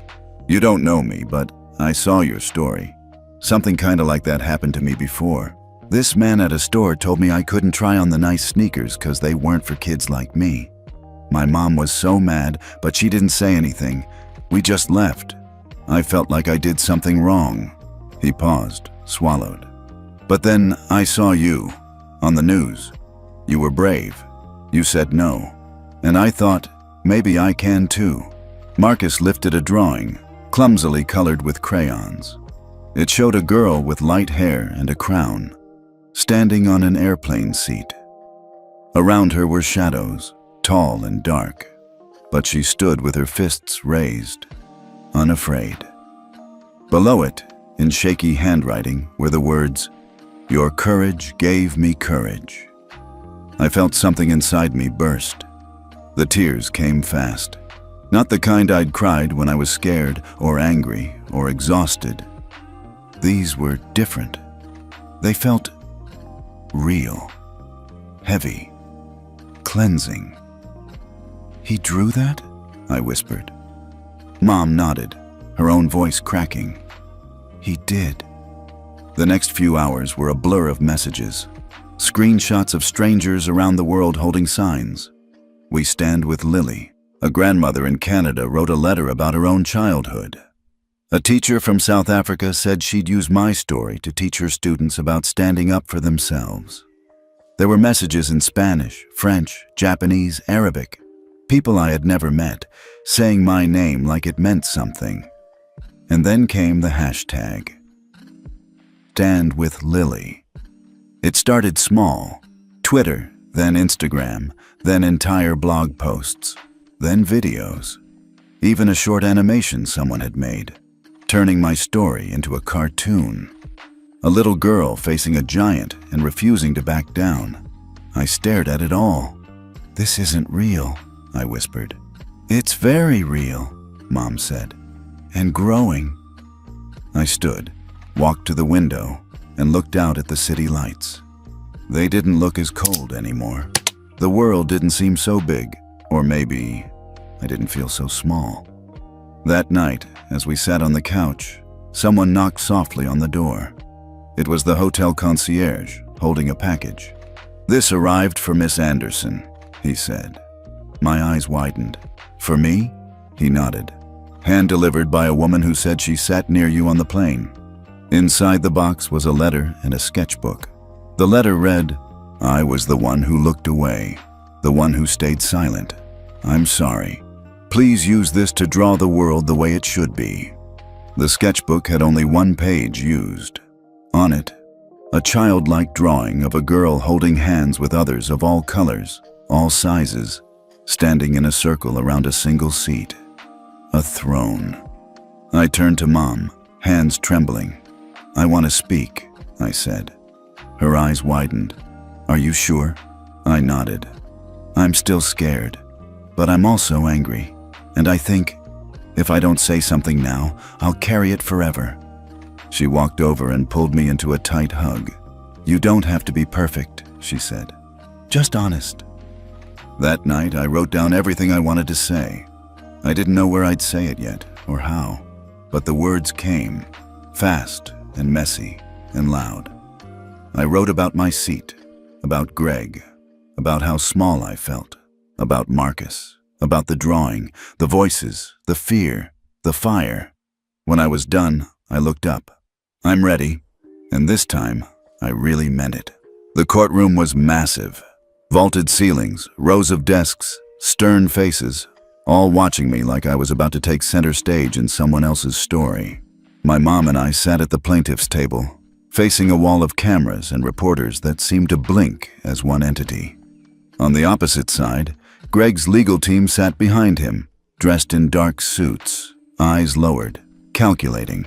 "You don't know me, but I saw your story. Something kinda like that happened to me before. This man at a store told me I couldn't try on the nice sneakers because they weren't for kids like me. My mom was so mad, but she didn't say anything. We just left. I felt like I did something wrong." He paused, swallowed. "But then I saw you, on the news. You were brave. You said no. And I thought, maybe I can too." Marcus lifted a drawing, clumsily colored with crayons. It showed a girl with light hair and a crown, standing on an airplane seat. Around her were shadows, tall and dark, but she stood with her fists raised, unafraid. Below it, in shaky handwriting, were the words, "Your courage gave me courage." I felt something inside me burst. The tears came fast. Not the kind I'd cried when I was scared or angry or exhausted. These were different. They felt real, heavy, cleansing. "He drew that?" I whispered. Mom nodded, her own voice cracking. "He did." The next few hours were a blur of messages, screenshots of strangers around the world holding signs. "We stand with Lily." A grandmother in Canada wrote a letter about her own childhood. A teacher from South Africa said she'd use my story to teach her students about standing up for themselves. There were messages in Spanish, French, Japanese, Arabic. People I had never met, saying my name like it meant something. And then came the hashtag. Stand with Lily. It started small. Twitter, then Instagram, then entire blog posts, then videos. Even a short animation someone had made, turning my story into a cartoon. A little girl facing a giant and refusing to back down. I stared at it all. "This isn't real," I whispered. "It's very real," Mom said, "and growing." I stood, walked to the window, and looked out at the city lights. They didn't look as cold anymore. The world didn't seem so big, or maybe I didn't feel so small. That night, as we sat on the couch, someone knocked softly on the door. It was the hotel concierge, holding a package. "This arrived for Miss Anderson," he said. My eyes widened. "For me?" He nodded. hand-delivered by a woman who said she sat near you on the plane. Inside the box was a letter and a sketchbook. The letter read, "I was the one who looked away, the one who stayed silent. I'm sorry. Please use this to draw the world the way it should be." The sketchbook had only one page used. On it, a childlike drawing of a girl holding hands with others of all colors, all sizes, standing in a circle around a single seat. A throne. I turned to Mom, hands trembling. "I want to speak," I said. Her eyes widened. "Are you sure?" I nodded. "I'm still scared, but I'm also angry. And I think, if I don't say something now, I'll carry it forever." She walked over and pulled me into a tight hug. "You don't have to be perfect," she said. "Just honest." That night, I wrote down everything I wanted to say. I didn't know where I'd say it yet, or how, but the words came, fast and messy and loud. I wrote about my seat, about Greg, about how small I felt, about Marcus, about the drawing, the voices, the fear, the fire. When I was done, I looked up. "I'm ready," and this time, I really meant it. The courtroom was massive. Vaulted ceilings, rows of desks, stern faces, all watching me like I was about to take center stage in someone else's story. My mom and I sat at the plaintiff's table, facing a wall of cameras and reporters that seemed to blink as one entity. On the opposite side, Greg's legal team sat behind him, dressed in dark suits, eyes lowered, calculating.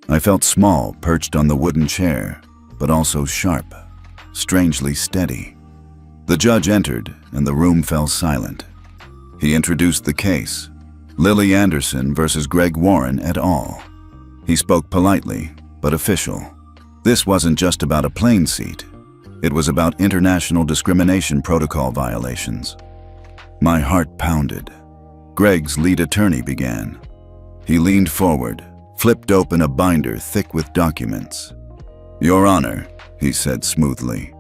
I felt small, perched on the wooden chair, but also sharp, strangely steady. The judge entered, and the room fell silent. He introduced the case, Lily Anderson versus Greg Warren et al. He spoke politely, but official. This wasn't just about a plane seat. It was about international discrimination protocol violations. My heart pounded. Greg's lead attorney began. He leaned forward, flipped open a binder thick with documents. "Your Honor," he said smoothly,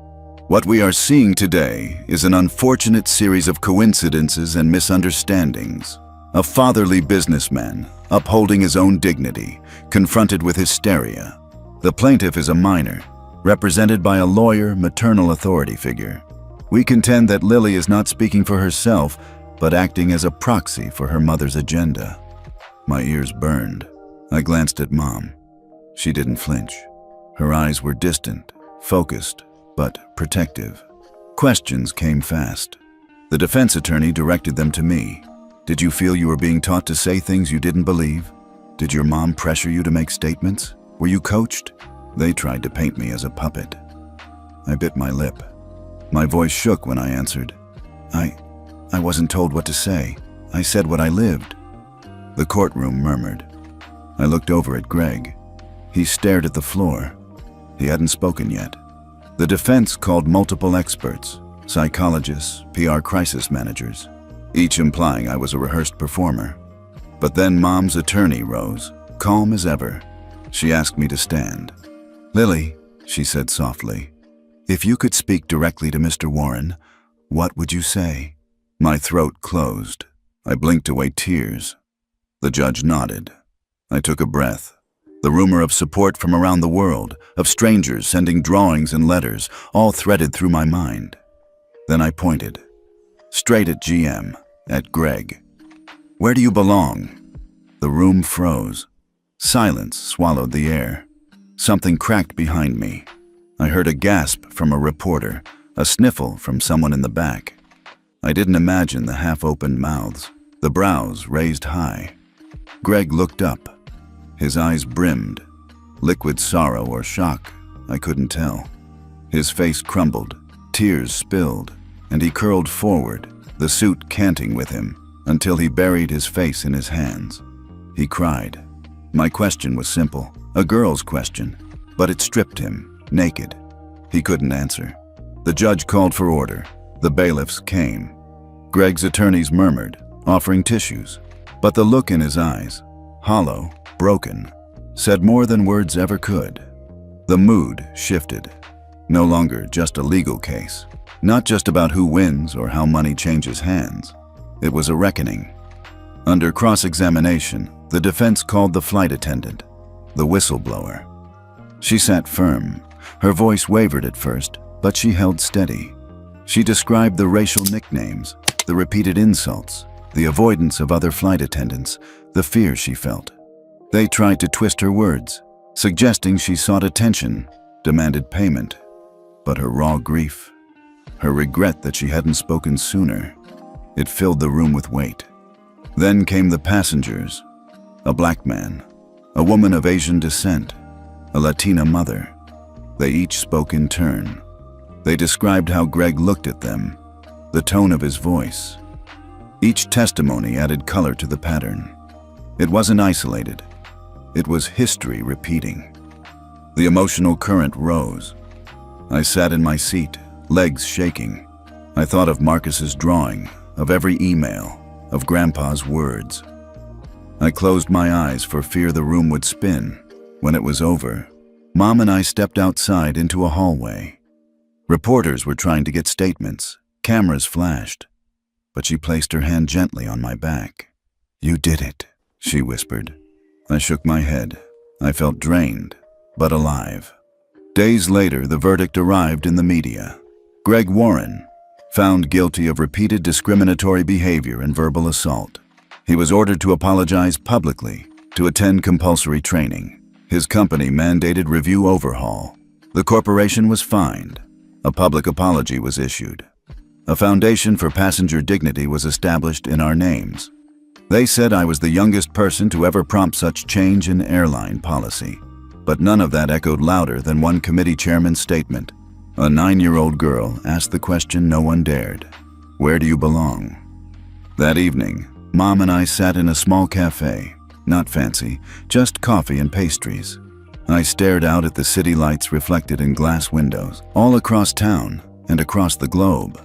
"what we are seeing today is an unfortunate series of coincidences and misunderstandings. A fatherly businessman, upholding his own dignity, confronted with hysteria. The plaintiff is a minor, represented by a lawyer, maternal authority figure. We contend that Lily is not speaking for herself, but acting as a proxy for her mother's agenda." My ears burned. I glanced at Mom. She didn't flinch. Her eyes were distant, focused, but protective. Questions came fast. The defense attorney directed them to me. "Did you feel you were being taught to say things you didn't believe? Did your mom pressure you to make statements? Were you coached?" They tried to paint me as a puppet. I bit my lip. My voice shook when I answered. I wasn't told what to say. I said what I lived." The courtroom murmured. I looked over at Greg. He stared at the floor. He hadn't spoken yet. The defense called multiple experts, psychologists, PR crisis managers, each implying I was a rehearsed performer. But then Mom's attorney rose, calm as ever. She asked me to stand. "Lily," she said softly, "if you could speak directly to Mr. Warren, what would you say?" My throat closed. I blinked away tears. The judge nodded. I took a breath. The rumor of support from around the world, of strangers sending drawings and letters, all threaded through my mind. Then I pointed, straight at GM, at Greg. "Where do you belong?" The room froze. Silence swallowed the air. Something cracked behind me. I heard a gasp from a reporter, a sniffle from someone in the back. I didn't imagine the half-opened mouths, the brows raised high. Greg looked up. His eyes brimmed. Liquid sorrow or shock, I couldn't tell. His face crumbled, tears spilled, and he curled forward, the suit canting with him, until he buried his face in his hands. He cried. My question was simple, a girl's question, but it stripped him, naked. He couldn't answer. The judge called for order. The bailiffs came. Greg's attorneys murmured, offering tissues. But the look in his eyes, hollow, broken, said more than words ever could. The mood shifted. No longer just a legal case. Not just about who wins or how money changes hands. It was a reckoning. Under cross-examination, The defense called the flight attendant, the whistleblower. She sat firm. Her voice wavered at first, but she held steady. She described the racial nicknames, the repeated insults, the avoidance of other flight attendants, the fear she felt. They tried to twist her words, suggesting she sought attention, demanded payment. But her raw grief, her regret that she hadn't spoken sooner, it filled the room with weight. Then came the passengers, a black man, a woman of Asian descent, a Latina mother. They each spoke in turn. They described how Greg looked at them, the tone of his voice. Each testimony added color to the pattern. It wasn't isolated. It was history repeating. The emotional current rose. I sat in my seat, legs shaking. I thought of Marcus's drawing, of every email, of Grandpa's words. I closed my eyes for fear the room would spin. When it was over, Mom and I stepped outside into a hallway. Reporters were trying to get statements. Cameras flashed. But she placed her hand gently on my back. "You did it," she whispered. I shook my head. I felt drained, but alive. Days later, the verdict arrived in the media. Greg Warren, found guilty of repeated discriminatory behavior and verbal assault. He was ordered to apologize publicly, to attend compulsory training. His company mandated review overhaul. The corporation was fined. A public apology was issued. A foundation for passenger dignity was established in our names. They said I was the youngest person to ever prompt such change in airline policy. But none of that echoed louder than one committee chairman's statement. A 9-year-old girl asked the question no one dared. "Where do you belong?" That evening, Mom and I sat in a small cafe. Not fancy, just coffee and pastries. I stared out at the city lights reflected in glass windows, all across town and across the globe.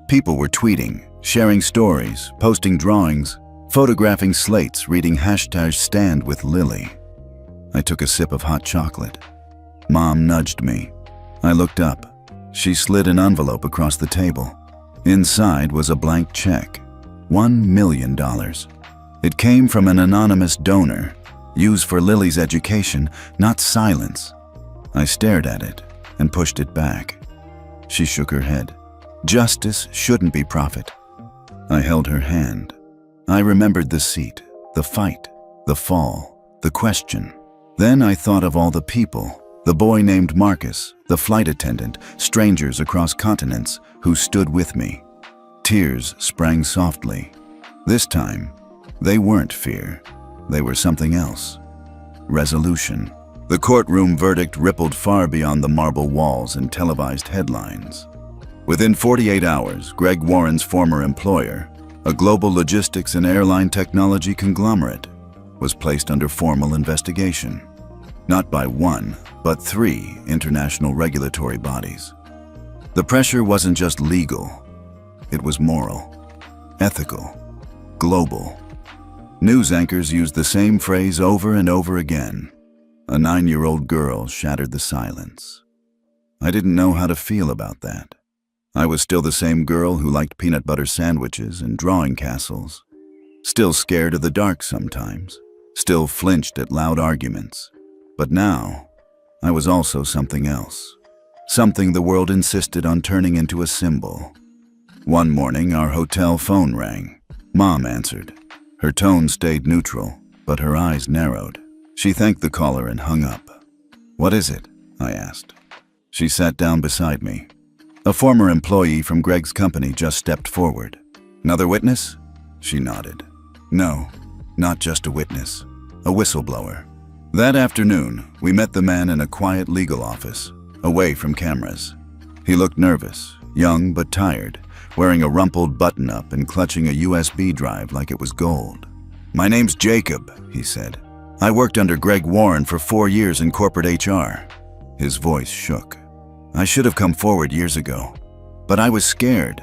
People were tweeting, sharing stories, posting drawings, photographing slates, reading #StandWithLily. I took a sip of hot chocolate. Mom nudged me. I looked up. She slid an envelope across the table. Inside was a blank check. $1 million. It came from an anonymous donor, used for Lily's education, not silence. I stared at it and pushed it back. She shook her head. Justice shouldn't be profit. I held her hand. I remembered the seat, the fight, the fall, the question. Then I thought of all the people, the boy named Marcus, the flight attendant, strangers across continents who stood with me. Tears sprang softly. This time, they weren't fear. They were something else. Resolution. The courtroom verdict rippled far beyond the marble walls and televised headlines. Within 48 hours, Greg Warren's former employer, a global logistics and airline technology conglomerate, was placed under formal investigation. Not by one, but 3 international regulatory bodies. The pressure wasn't just legal. It was moral, ethical, global. News anchors used the same phrase over and over again. A 9-year-old girl shattered the silence. I didn't know how to feel about that. I was still the same girl who liked peanut butter sandwiches and drawing castles. Still scared of the dark sometimes. Still flinched at loud arguments. But now, I was also something else. Something the world insisted on turning into a symbol. One morning, our hotel phone rang. Mom answered. Her tone stayed neutral, but her eyes narrowed. She thanked the caller and hung up. "What is it?" I asked. She sat down beside me. A former employee from Greg's company just stepped forward. "Another witness?" She nodded. "No, not just a witness. A whistleblower." That afternoon, we met the man in a quiet legal office, away from cameras. He looked nervous, young but tired, wearing a rumpled button-up and clutching a USB drive like it was gold. "My name's Jacob," he said. "I worked under Greg Warren for 4 years in corporate HR." His voice shook. "I should have come forward years ago, but I was scared.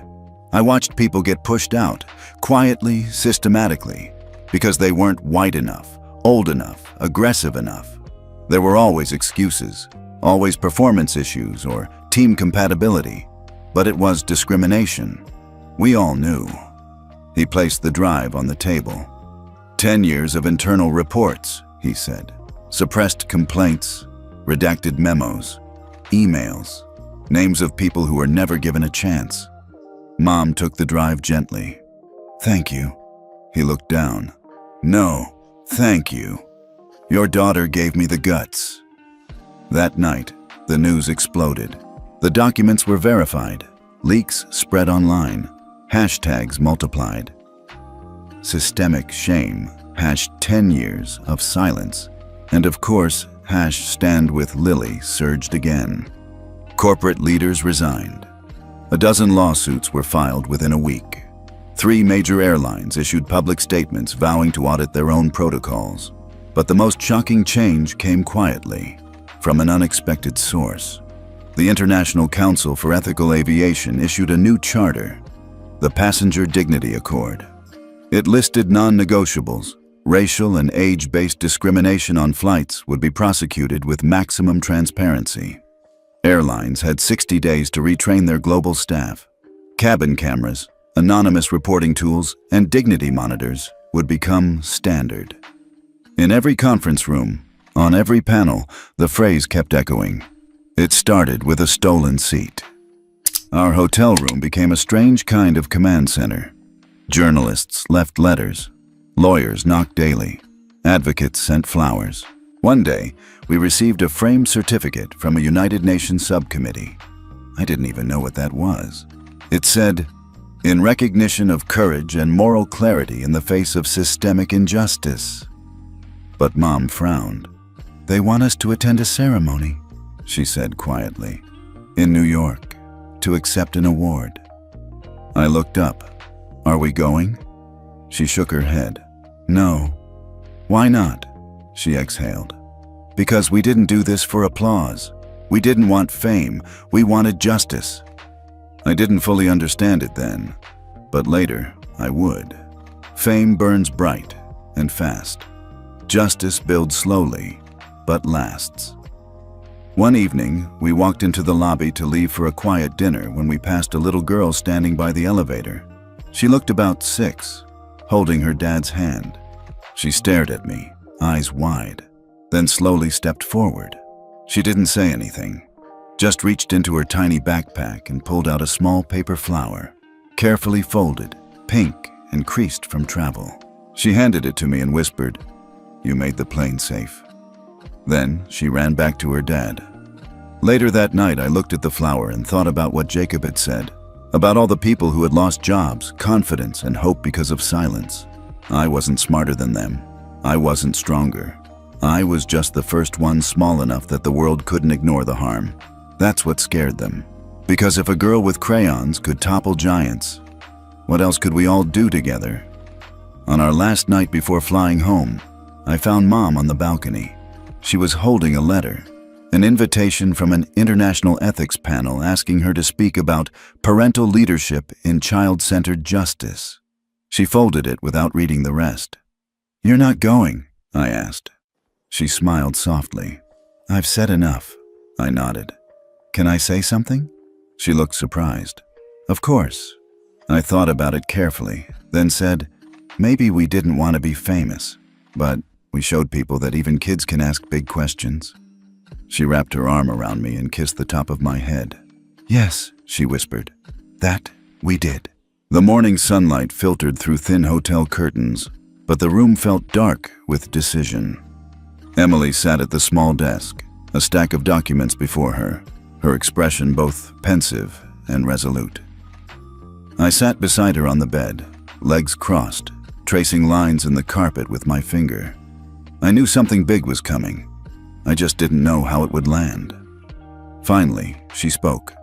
I watched people get pushed out, quietly, systematically, because they weren't white enough, old enough, aggressive enough. There were always excuses, always performance issues or team compatibility, but it was discrimination. We all knew." He placed the drive on the table. 10 years of internal reports, he said. Suppressed complaints, redacted memos, emails, names of people who were never given a chance. Mom took the drive gently. Thank you. He looked down. No, thank you. Your daughter gave me the guts. That night, the news exploded. The documents were verified. Leaks spread online. Hashtags multiplied. Systemic shame, #10 years of silence. And of course, #stand with Lily surged again. Corporate leaders resigned. A dozen lawsuits were filed within a week. 3 major airlines issued public statements vowing to audit their own protocols. But the most shocking change came quietly, from an unexpected source. The International Council for Ethical Aviation issued a new charter, the Passenger Dignity Accord. It listed non-negotiables. Racial and age-based discrimination on flights would be prosecuted with maximum transparency. Airlines had 60 days to retrain their global staff. Cabin cameras, anonymous reporting tools, and dignity monitors would become standard. In every conference room, on every panel, the phrase kept echoing. It started with a stolen seat. Our hotel room became a strange kind of command center. Journalists left letters. Lawyers knocked daily. Advocates sent flowers. One day, we received a framed certificate from a United Nations subcommittee. I didn't even know what that was. It said, "In recognition of courage and moral clarity in the face of systemic injustice." But Mom frowned. "They want us to attend a ceremony," she said quietly, "in New York, to accept an award." I looked up. "Are we going?" She shook her head. "No." "Why not?" She exhaled. "Because we didn't do this for applause. We didn't want fame. We wanted justice." I didn't fully understand it then, but later I would. Fame burns bright and fast. Justice builds slowly, but lasts. One evening, we walked into the lobby to leave for a quiet dinner when we passed a little girl standing by the elevator. She looked about 6, holding her dad's hand. She stared at me, eyes wide, then slowly stepped forward. She didn't say anything, just reached into her tiny backpack and pulled out a small paper flower, carefully folded, pink and creased from travel. She handed it to me and whispered, "You made the plane safe." Then she ran back to her dad. Later that night, I looked at the flower and thought about what Jacob had said, about all the people who had lost jobs, confidence, and hope because of silence. I wasn't smarter than them. I wasn't stronger. I was just the first one small enough that the world couldn't ignore the harm. That's what scared them. Because if a girl with crayons could topple giants, what else could we all do together? On our last night before flying home, I found Mom on the balcony. She was holding a letter, an invitation from an international ethics panel asking her to speak about parental leadership in child-centered justice. She folded it without reading the rest. "You're not going?" I asked. She smiled softly. "I've said enough." I nodded. "Can I say something?" She looked surprised. "Of course." I thought about it carefully, then said, "Maybe we didn't want to be famous, but we showed people that even kids can ask big questions." She wrapped her arm around me and kissed the top of my head. "Yes," she whispered. "That we did." The morning sunlight filtered through thin hotel curtains, but the room felt dark with decision. Emily sat at the small desk, a stack of documents before her, her expression both pensive and resolute. I sat beside her on the bed, legs crossed, tracing lines in the carpet with my finger. I knew something big was coming. I just didn't know how it would land. Finally, she spoke,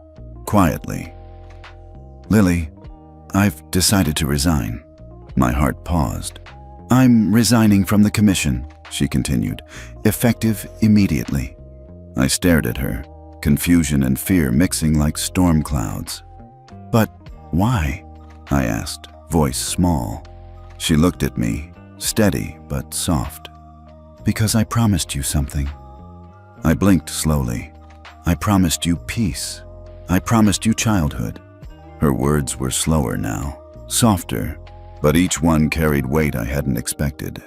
quietly. "Lily, I've decided to resign." My heart paused. "I'm resigning from the commission," she continued, "effective immediately." I stared at her, confusion and fear mixing like storm clouds. "But why?" I asked, voice small. She looked at me, steady but soft. "Because I promised you something." I blinked slowly. "I promised you peace. I promised you childhood." Her words were slower now, softer, but each one carried weight I hadn't expected.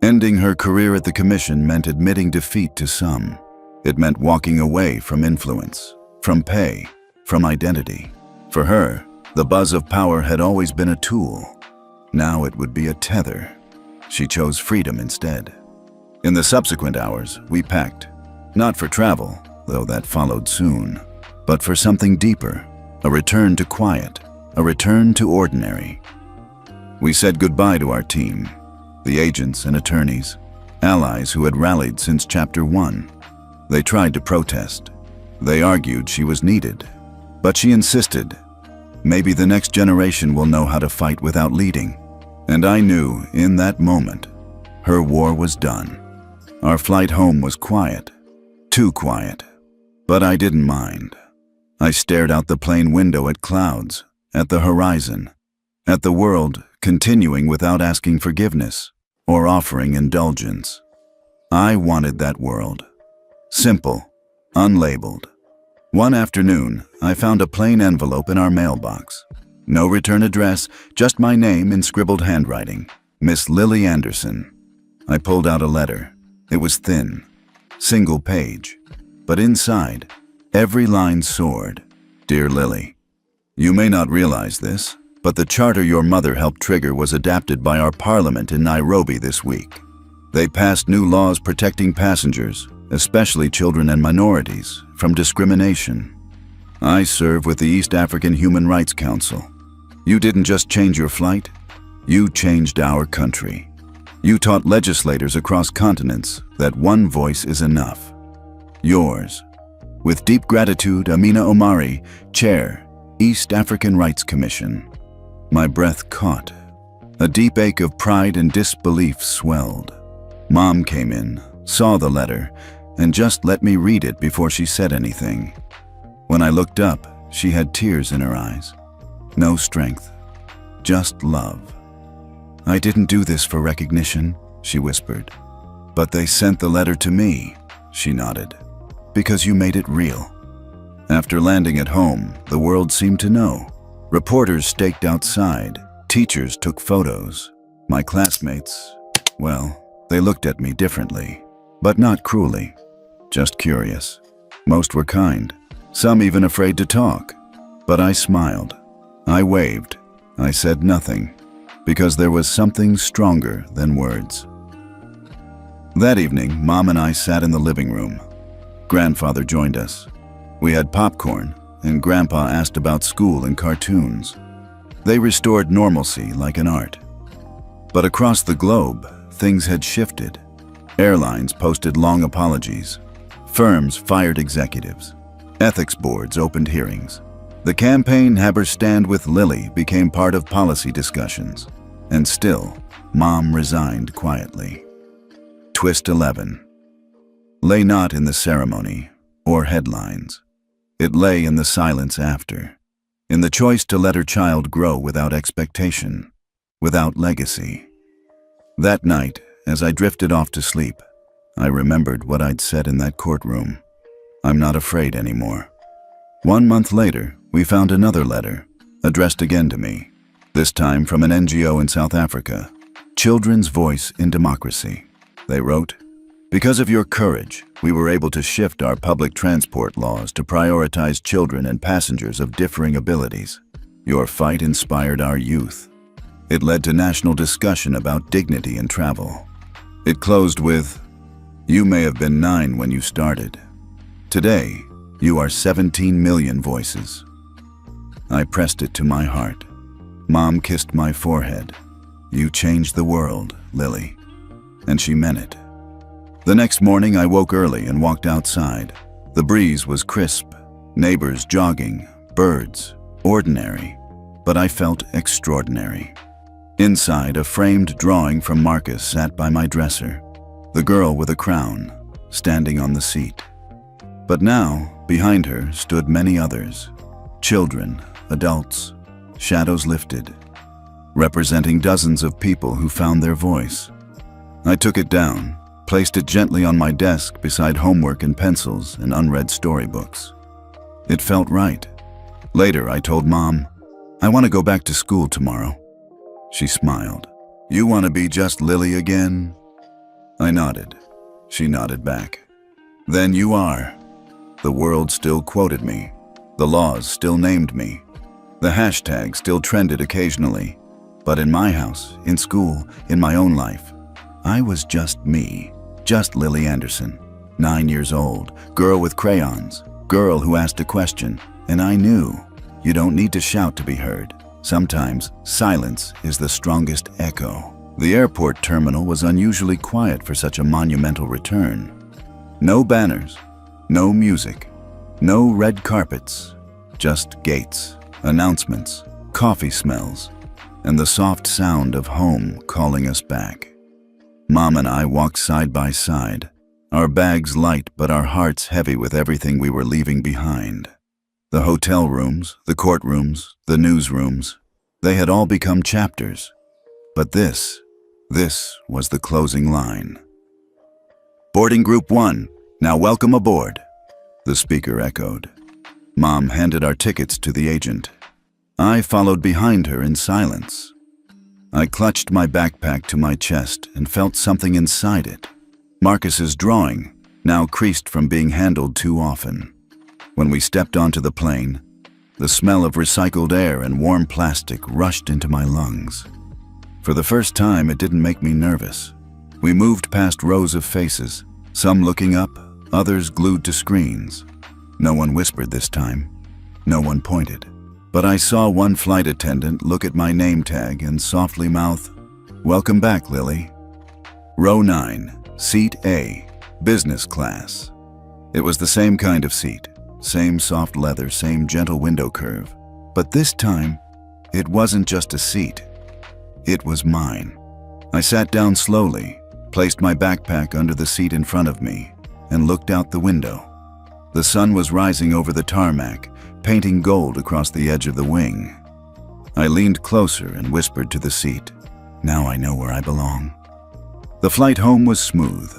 Ending her career at the commission meant admitting defeat to some. It meant walking away from influence, from pay, from identity. For her, the buzz of power had always been a tool. Now it would be a tether. She chose freedom instead. In the subsequent hours, we packed. Not for travel, though that followed soon, but for something deeper, a return to quiet, a return to ordinary. We said goodbye to our team, the agents and attorneys, allies who had rallied since Chapter 1. They tried to protest. They argued she was needed, but she insisted, maybe the next generation will know how to fight without leading. And I knew, in that moment, her war was done. Our flight home was quiet, too quiet, but I didn't mind. I stared out the plane window at clouds, at the horizon, at the world continuing without asking forgiveness or offering indulgence. I wanted that world. Simple, unlabeled. One afternoon, I found a plain envelope in our mailbox. No return address, just my name in scribbled handwriting. Miss Lily Anderson. I pulled out a letter. It was thin, single page, but inside, every line soared. Dear Lily, you may not realize this, but the charter your mother helped trigger was adapted by our parliament in Nairobi this week. They passed new laws protecting passengers, especially children and minorities, from discrimination. I serve with the East African Human Rights Council. You didn't just change your flight, you changed our country. You taught legislators across continents that one voice is enough. Yours. With deep gratitude, Amina Omari, Chair, East African Rights Commission. My breath caught. A deep ache of pride and disbelief swelled. Mom came in, saw the letter, and just let me read it before she said anything. When I looked up, she had tears in her eyes. No strength, just love. I didn't do this for recognition, she whispered. But they sent the letter to me, she nodded, because you made it real. After landing at home, the world seemed to know. Reporters staked outside, teachers took photos. My classmates, well, they looked at me differently, but not cruelly, just curious. Most were kind, some even afraid to talk. But I smiled, I waved, I said nothing, because there was something stronger than words. That evening, Mom and I sat in the living room. Grandfather joined us. We had popcorn, and Grandpa asked about school and cartoons. They restored normalcy like an art. But across the globe, things had shifted. Airlines posted long apologies. Firms fired executives. Ethics boards opened hearings. The campaign Have Her Stand with Lily became part of policy discussions. And still, Mom resigned quietly. Twist 11. Lay not in the ceremony or headlines. It lay in the silence after, in the choice to let her child grow without expectation, without legacy. That night, as I drifted off to sleep, I remembered what I'd said in that courtroom. I'm not afraid anymore. 1 month later, we found another letter, addressed again to me, this time from an NGO in South Africa, Children's Voice in Democracy. They wrote, "Because of your courage, we were able to shift our public transport laws to prioritize children and passengers of differing abilities. Your fight inspired our youth. It led to national discussion about dignity in travel." It closed with, "You may have been 9 when you started. Today, you are 17 million voices." I pressed it to my heart. Mom kissed my forehead. "You changed the world, Lily." And she meant it. The next morning, I woke early and walked outside. The breeze was crisp, neighbors jogging, birds, ordinary, but I felt extraordinary. Inside, a framed drawing from Marcus sat by my dresser, the girl with a crown, standing on the seat. But now, behind her stood many others, children, adults, shadows lifted, representing dozens of people who found their voice. I took it down, placed it gently on my desk beside homework and pencils and unread storybooks. It felt right. Later, I told Mom, "I want to go back to school tomorrow." She smiled. You want to be just Lily again? I nodded. She nodded back. Then you are. The world still quoted me. The laws still named me. The hashtag still trended occasionally. But in my house, in school, in my own life, I was just me. Just Lily Anderson. 9 years old, girl with crayons, girl who asked a question. And I knew, you don't need to shout to be heard. Sometimes, silence is the strongest echo. The airport terminal was unusually quiet for such a monumental return. No banners, no music, no red carpets, just gates, announcements, coffee smells, and the soft sound of home calling us back. Mom and I walked side by side, our bags light but our hearts heavy with everything we were leaving behind. The hotel rooms, the courtrooms, the newsrooms, they had all become chapters. But this was the closing line. Boarding Group 1, now welcome aboard, the speaker echoed. Mom handed our tickets to the agent. I followed behind her in silence. I clutched my backpack to my chest and felt something inside it. Marcus's drawing, now creased from being handled too often. When we stepped onto the plane, the smell of recycled air and warm plastic rushed into my lungs. For the first time, it didn't make me nervous. We moved past rows of faces, some looking up, others glued to screens. No one whispered this time. No one pointed. But I saw one flight attendant look at my name tag and softly mouth, "Welcome back, Lily." Row 9, Seat A, business class. It was the same kind of seat, same soft leather, same gentle window curve. But this time, it wasn't just a seat. It was mine. I sat down slowly, placed my backpack under the seat in front of me, and looked out the window. The sun was rising over the tarmac, painting gold across the edge of the wing. I leaned closer and whispered to the seat, "Now I know where I belong." The flight home was smooth.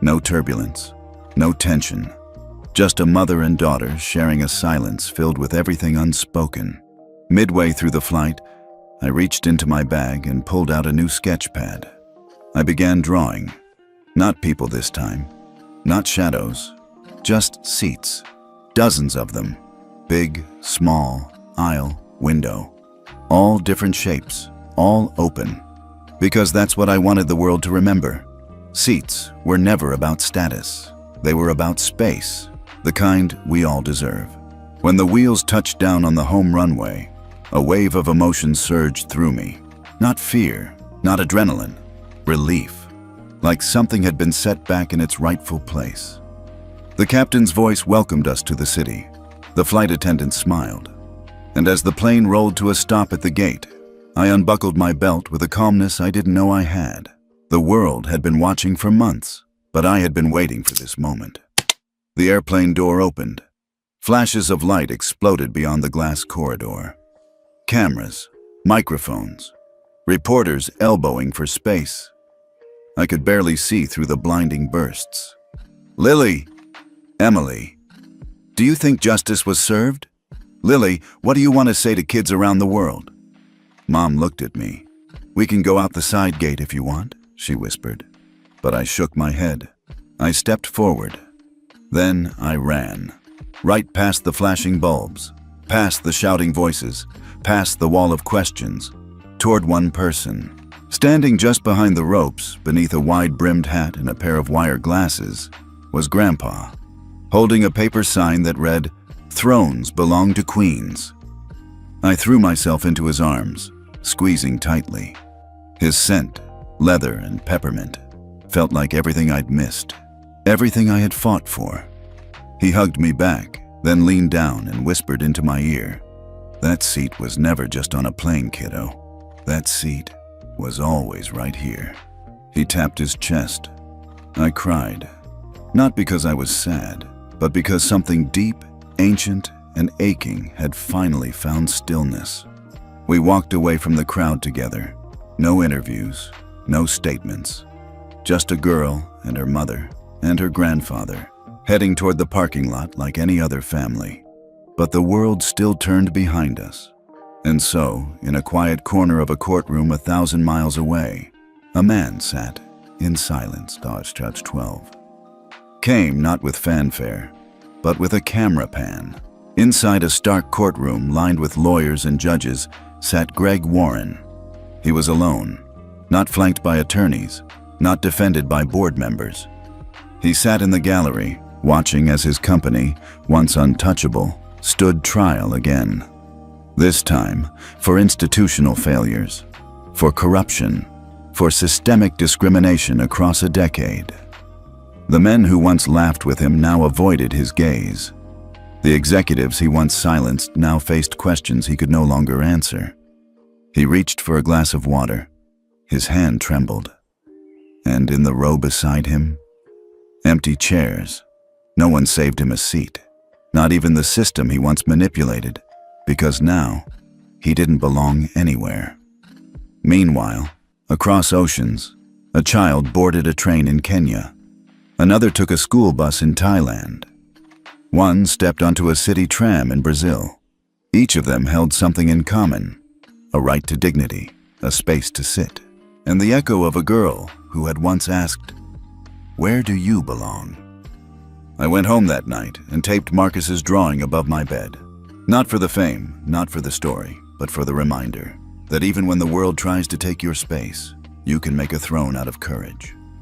No turbulence, no tension. Just a mother and daughter sharing a silence filled with everything unspoken. Midway through the flight, I reached into my bag and pulled out a new sketch pad. I began drawing. Not people this time. Not shadows. Just seats. Dozens of them. Big, small, aisle, window. All different shapes. All open. Because that's what I wanted the world to remember. Seats were never about status. They were about space. The kind we all deserve. When the wheels touched down on the home runway, a wave of emotion surged through me. Not fear, not adrenaline. Relief. Like something had been set back in its rightful place. The captain's voice welcomed us to the city. The flight attendant smiled. And as the plane rolled to a stop at the gate, I unbuckled my belt with a calmness I didn't know I had. The world had been watching for months, but I had been waiting for this moment. The airplane door opened. Flashes of light exploded beyond the glass corridor. Cameras, microphones, reporters elbowing for space. I could barely see through the blinding bursts. "Lily! Emily! Do you think justice was served? Lily, what do you want to say to kids around the world?" Mom looked at me. "We can go out the side gate if you want," she whispered. But I shook my head. I stepped forward. Then I ran. Right past the flashing bulbs, past the shouting voices, past the wall of questions, toward one person. Standing just behind the ropes, beneath a wide-brimmed hat and a pair of wire glasses, was Grandpa, holding a paper sign that read, "Thrones belong to queens." I threw myself into his arms, squeezing tightly. His scent, leather and peppermint, felt like everything I'd missed, everything I had fought for. He hugged me back, then leaned down and whispered into my ear, "That seat was never just on a plane, kiddo. That seat was always right here." He tapped his chest. I cried, not because I was sad, but because something deep, ancient, and aching had finally found stillness. We walked away from the crowd together. No interviews, no statements. Just a girl and her mother and her grandfather, heading toward the parking lot like any other family. But the world still turned behind us, And so, in a quiet corner of a courtroom 1,000 miles away, a man sat in silence. Judge 12 came not with fanfare, but with a camera pan. Inside a stark courtroom lined with lawyers and judges sat Greg Warren. He was alone, not flanked by attorneys, not defended by board members. He sat in the gallery, watching as his company, once untouchable, stood trial again. This time, for institutional failures, for corruption, for systemic discrimination across a decade. The men who once laughed with him now avoided his gaze. The executives he once silenced now faced questions he could no longer answer. He reached for a glass of water. His hand trembled. And in the row beside him, empty chairs. No one saved him a seat, not even the system he once manipulated, because now he didn't belong anywhere. Meanwhile, across oceans, a child boarded a train in Kenya. Another took a school bus in Thailand. One stepped onto a city tram in Brazil. Each of them held something in common: a right to dignity, a space to sit, and the echo of a girl who had once asked, "Where do you belong?" I went home that night and taped Marcus's drawing above my bed. Not for the fame, not for the story, but for the reminder that even when the world tries to take your space, you can make a throne out of courage.